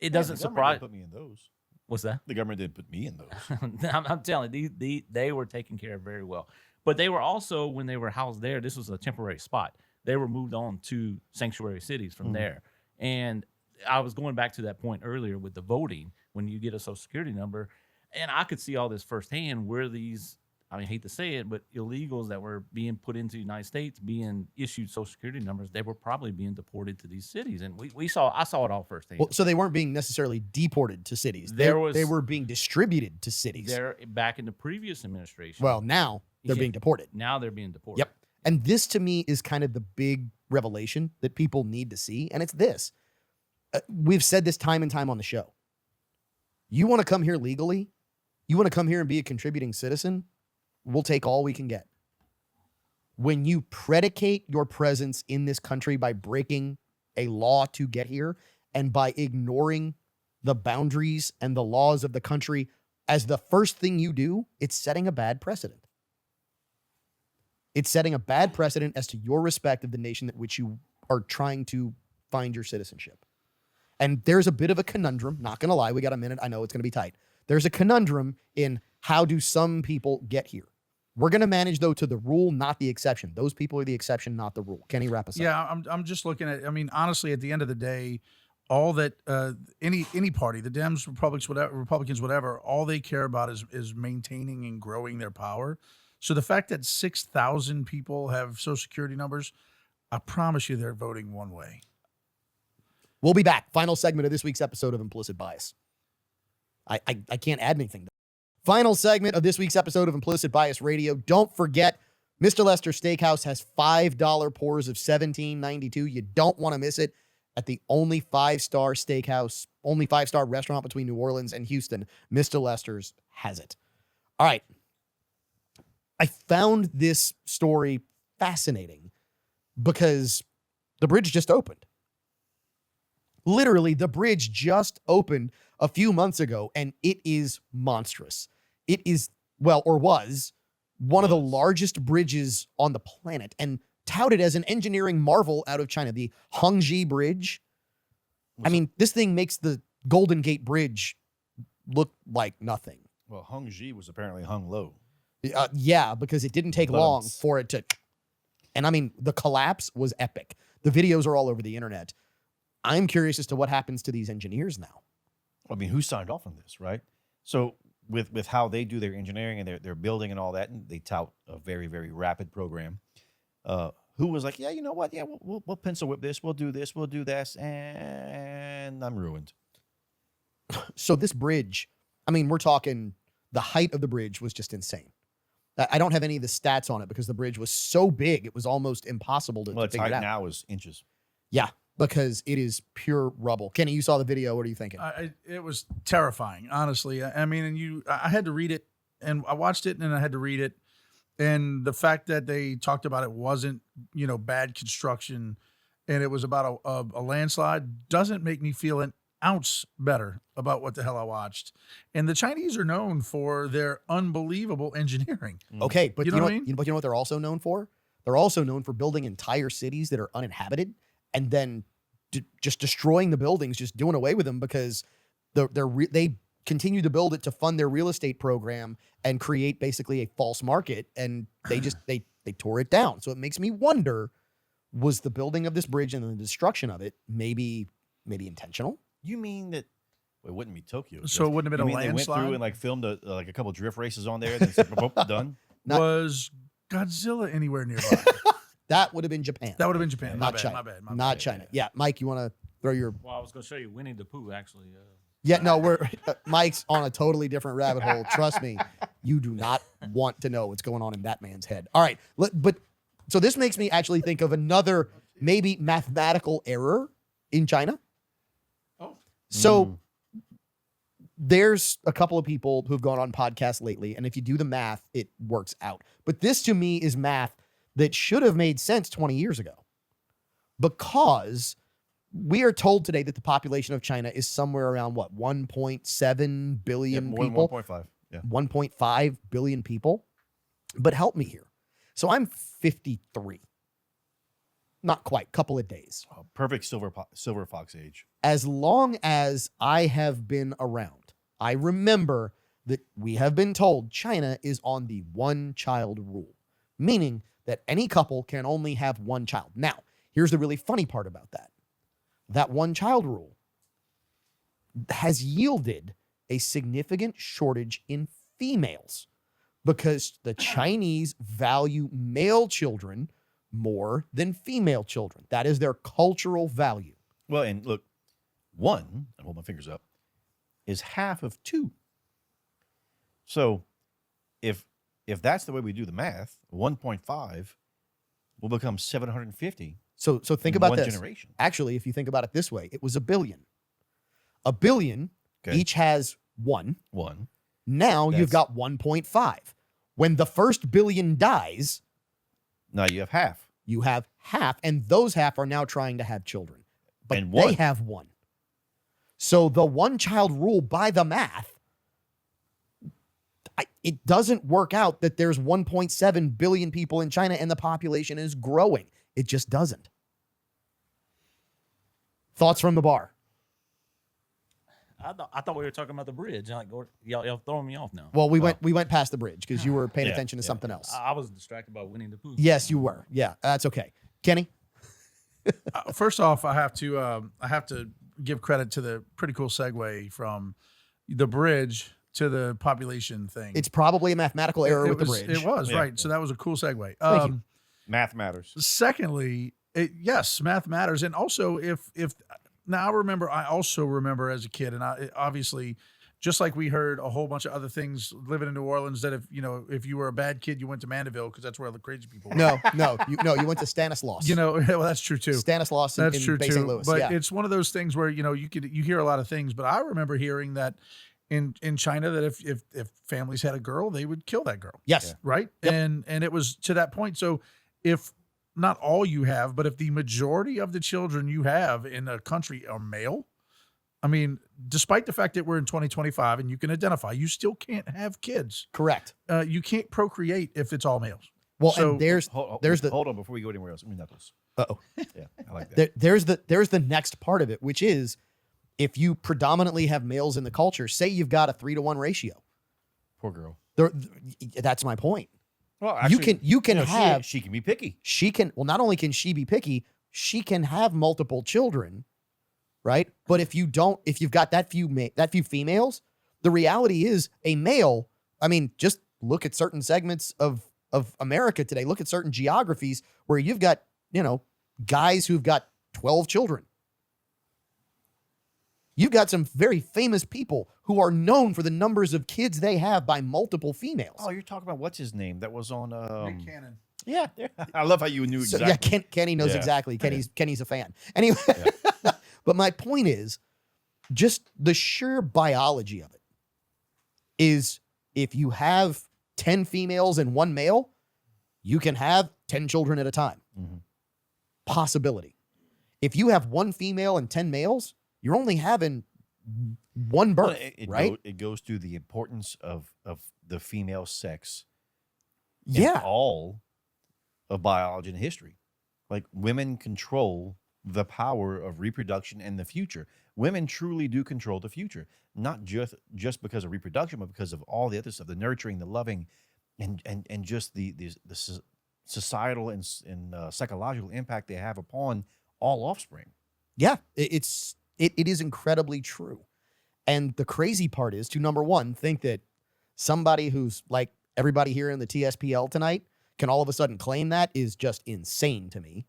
It doesn't The government surprise. didn't put me in those. What's that? The government didn't put me in those. I'm telling you, they were taken care of very well. But they were also, when they were housed there, this was a temporary spot. They were moved on to sanctuary cities from there. And I was going back to that point earlier with the voting, when you get a social security number, and I could see all this firsthand where these, I mean, I hate to say it, but illegals that were being put into the United States, being issued social security numbers, they were probably being deported to these cities. And I saw it all firsthand. Well, so they weren't being necessarily deported to cities. They were being distributed to cities. They're back in the previous administration. Well, now they're Yeah. being deported. Now they're being deported. Yep. And this to me is kind of the big revelation that people need to see. And it's this. we've said this time and time on the show. You want to come here legally? You want to come here and be a contributing citizen? We'll take all we can get. When you predicate your presence in this country by breaking a law to get here and by ignoring the boundaries and the laws of the country as the first thing you do, it's setting a bad precedent. It's setting a bad precedent as to your respect of the nation that which you are trying to find your citizenship. And there's a bit of a conundrum, not going to lie. We got a minute. I know it's going to be tight. There's a conundrum in how do some people get here. We're going to manage, though, to the rule, not the exception. Those people are the exception, not the rule. Kenny, wrap us up. Yeah, I'm just looking at, I mean, honestly, at the end of the day, all that any party, the Dems, Republicans, whatever, all they care about is maintaining and growing their power. So the fact that 6,000 people have Social Security numbers, I promise you they're voting one way. We'll be back. Final segment of this week's episode of Implicit Bias. I can't add anything. Final segment of this week's episode of Implicit Bias Radio. Don't forget, Mr. Lester Steakhouse has $5 pours of $17.92. You don't want to miss it at the only 5-star steakhouse, only 5-star restaurant between New Orleans and Houston. Mr. Lester's has it. All right. I found this story fascinating because the bridge just opened. Literally, the bridge just opened a few months ago, and it is monstrous. It is, well, or was, one of the largest bridges on the planet and touted as an engineering marvel out of China, the Hongji Bridge. I mean, this thing makes the Golden Gate Bridge look like nothing. Well, Hongji was apparently hung low. Yeah, because it didn't take long for it to... And I mean, the collapse was epic. The videos are all over the internet. I'm curious as to what happens to these engineers now. I mean, who signed off on this, right? So with how they do their engineering and their building and all that, and they tout a very, very rapid program, who was like, yeah, you know what? Yeah, we'll pencil whip this. We'll do this. We'll do this. And I'm ruined. So this bridge, I mean, we're talking the height of the bridge was just insane. I don't have any of the stats on it because the bridge was so big, it was almost impossible to Well, its figure it height out. now is inches. Yeah, because it is pure rubble. Kenny, you saw the video. What are you thinking? It was terrifying, honestly. I mean, and I had to read it, and I watched it, and I had to read it. And the fact that they talked about it wasn't, bad construction, and it was about a landslide doesn't make me feel an ounce better about what the hell I watched. And the Chinese are known for their unbelievable engineering. Okay, but You know what I mean? you know what they're also known for? They're also known for building entire cities that are uninhabited and then just destroying the buildings, just doing away with them because they continue to build it to fund their real estate program and create basically a false market. And they just they tore it down. So it makes me wonder: was the building of this bridge and the destruction of it maybe intentional? You mean that it wouldn't be Tokyo? So it wouldn't have been You a mean they went landslide? through and filmed a couple drift races on there and then said, boop, done? Not- Was Godzilla anywhere nearby? That would have been Japan. That would have been Japan. Not My China. bad. Not China. Yeah, Mike, you want to throw your... Well, I was going to show you Winnie the Pooh, actually. Yeah, no, we're Mike's on a totally different rabbit hole. Trust me, you do not want to know what's going on in that man's head. All right, but so this makes me actually think of another maybe mathematical error in China. Oh. So there's a couple of people who've gone on podcasts lately, and if you do the math, it works out. But this to me is math that should have made sense 20 years ago, because we are told today that the population of China is somewhere around 1.7 billion more people, than 1.5. Yeah. 1.5 billion people. But help me here. So I'm 53. Not quite, couple of days. Perfect silver fox age. As long as I have been around, I remember that we have been told China is on the one-child rule, meaning that any couple can only have one child. Now, here's the really funny part about that. That one-child rule has yielded a significant shortage in females because the Chinese value male children more than female children. That is their cultural value. Well, and look, one, I hold my fingers up, is half of two. So if that's the way we do the math, 1.5 will become 750 So think in about one this. generation. Actually, if you think about it this way, it was a billion. A billion Okay. each has one. One. Now you've That's- got 1.5. When the first billion dies, Now you have half. you have half, and those half are now trying to have children. But And they one. have one. So the one child rule by the math, it doesn't work out that there's 1.7 billion people in China and the population is growing. It just doesn't. Thoughts from the bar? I thought we were talking about the bridge. Like, y'all throwing me off now. Well, we went past the bridge because you were paying Yeah, attention to yeah. something else. I was distracted by Winnie the Pooh. Yes, you were. Yeah, that's okay. Kenny? First off, I have to give credit to the pretty cool segue from the bridge to the population thing. It's probably a mathematical error with the was- bridge. It was, Yeah, right. yeah. So that was a cool segue. Thank you. Math matters. Secondly, yes, math matters. And also if now I also remember as a kid, and obviously just like we heard a whole bunch of other things living in New Orleans that if you were a bad kid, you went to Mandeville because that's where all the crazy people were. You went to Stanislaus. Well, that's true too. Stanislaus That's in true Bay too. St. Louis. But Yeah. it's one of those things where you hear a lot of things. But I remember hearing that in China that if families had a girl, they would kill that girl. Yes. Right. Yep. And it was to that point. So if not all you have, but if the majority of the children you have in a country are male, I mean, despite the fact that we're in 2025 and you can identify, you still can't have kids. Correct. You can't procreate if it's all males. Well, So- and there's the Hold on before we go anywhere else. Let me knuckles. uh-oh. Yeah, I like that. there's the next part of it, which is if you predominantly have males in the culture, say you've got a 3-to-1 ratio. Poor girl. That's my point. Well, You can have she can be picky. not only can she be picky, she can have multiple children, right? But if you've got that few females, the reality is a male, I mean, just look at certain segments of America today. Look at certain geographies where you've got, guys who've got 12 children. You've got some very famous people who are known for the numbers of kids they have by multiple females. Oh, you're talking about what's his name? That was on. Nick Cannon. Yeah, I love how you knew So, exactly. yeah, Kenny knows Yeah. exactly. Kenny's a fan. Anyway, but my point is just the sheer biology of it is if you have 10 females and 1 male, you can have 10 children at a time. Mhm. Possibility. If you have 1 female and 10 males, you're only having 1 Well, birth, it right? it goes through the importance of the female sex. in Yeah. all of biology and history. Like women control the power of reproduction and the future. Women truly do control the future, not just because of reproduction, but because of all the other stuff, the nurturing, the loving, and just the societal and psychological impact they have upon all offspring. Yeah, it is incredibly true. And the crazy part is to, number one, think that somebody who's like everybody here in the TSPL tonight can all of a sudden claim that is just insane to me.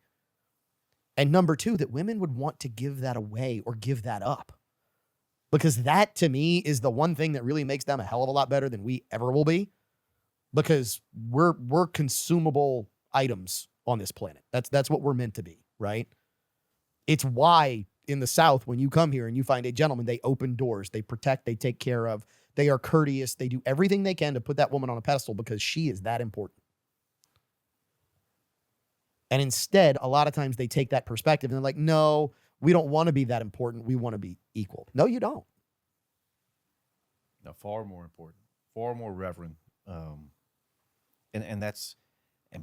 And number two, that women would want to give that away or give that up. Because that to me is the one thing that really makes them a hell of a lot better than we ever will be. Because we're consumable items on this planet. That's what we're meant to be, right? It's why in the South, when you come here and you find a gentleman, they open doors, they protect, they take care of, they are courteous, they do everything they can to put that woman on a pedestal because she is that important. And instead, a lot of times they take that perspective and they're like, no, we don't want to be that important. We want to be equal. No, you don't. No, far more important, far more reverent, and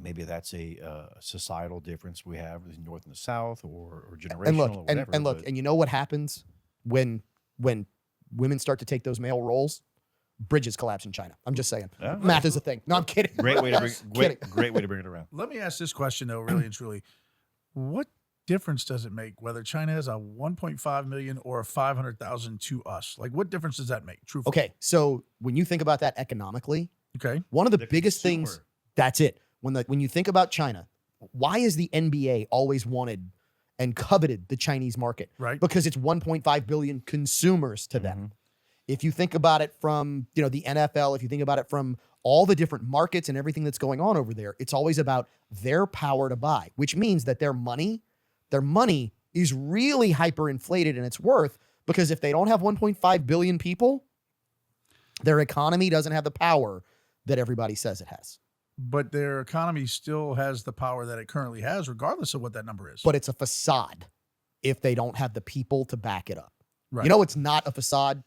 maybe that's a societal difference we have in the North and the South, or generational, And look, or whatever. and look, but- and you know what happens when women start to take those male roles? Bridges collapse in China. I'm just saying. Yeah. Math is a thing. No, I'm kidding. great way to bring Kidding. great way to bring it around. Let me ask this question though, really and truly. What difference does it make whether China has a 1.5 million or a 500,000 to us? Like what difference does that make? Truthfully. Okay, so when you think about that economically, Okay. one of the The biggest things, consumer. that's it. When you think about China, why is the NBA always wanted and coveted the Chinese market? Right. Because it's 1.5 billion consumers to them. If you think about it from, the NFL, if you think about it from all the different markets and everything that's going on over there, it's always about their power to buy, which means that their money is really hyperinflated in its worth, because if they don't have 1.5 billion people, their economy doesn't have the power that everybody says it has. But their economy still has the power that it currently has, regardless of what that number is. But it's a facade if they don't have the people to back it up. Right. It's not a facade.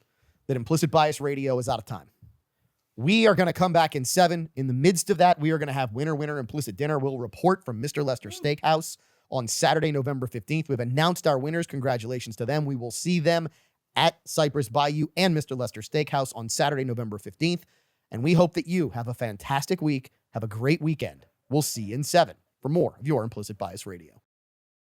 That Implicit Bias Radio is out of time. We are going to come back in 7. In the midst of that, we are going to have Winner Implicit Dinner. We'll report from Mr. Lester Steakhouse on Saturday, November 15th. We've announced our winners. Congratulations to them. We will see them at Cypress Bayou and Mr. Lester Steakhouse on Saturday, November 15th. And we hope that you have a fantastic week. Have a great weekend. We'll see you in 7 for more of your Implicit Bias Radio.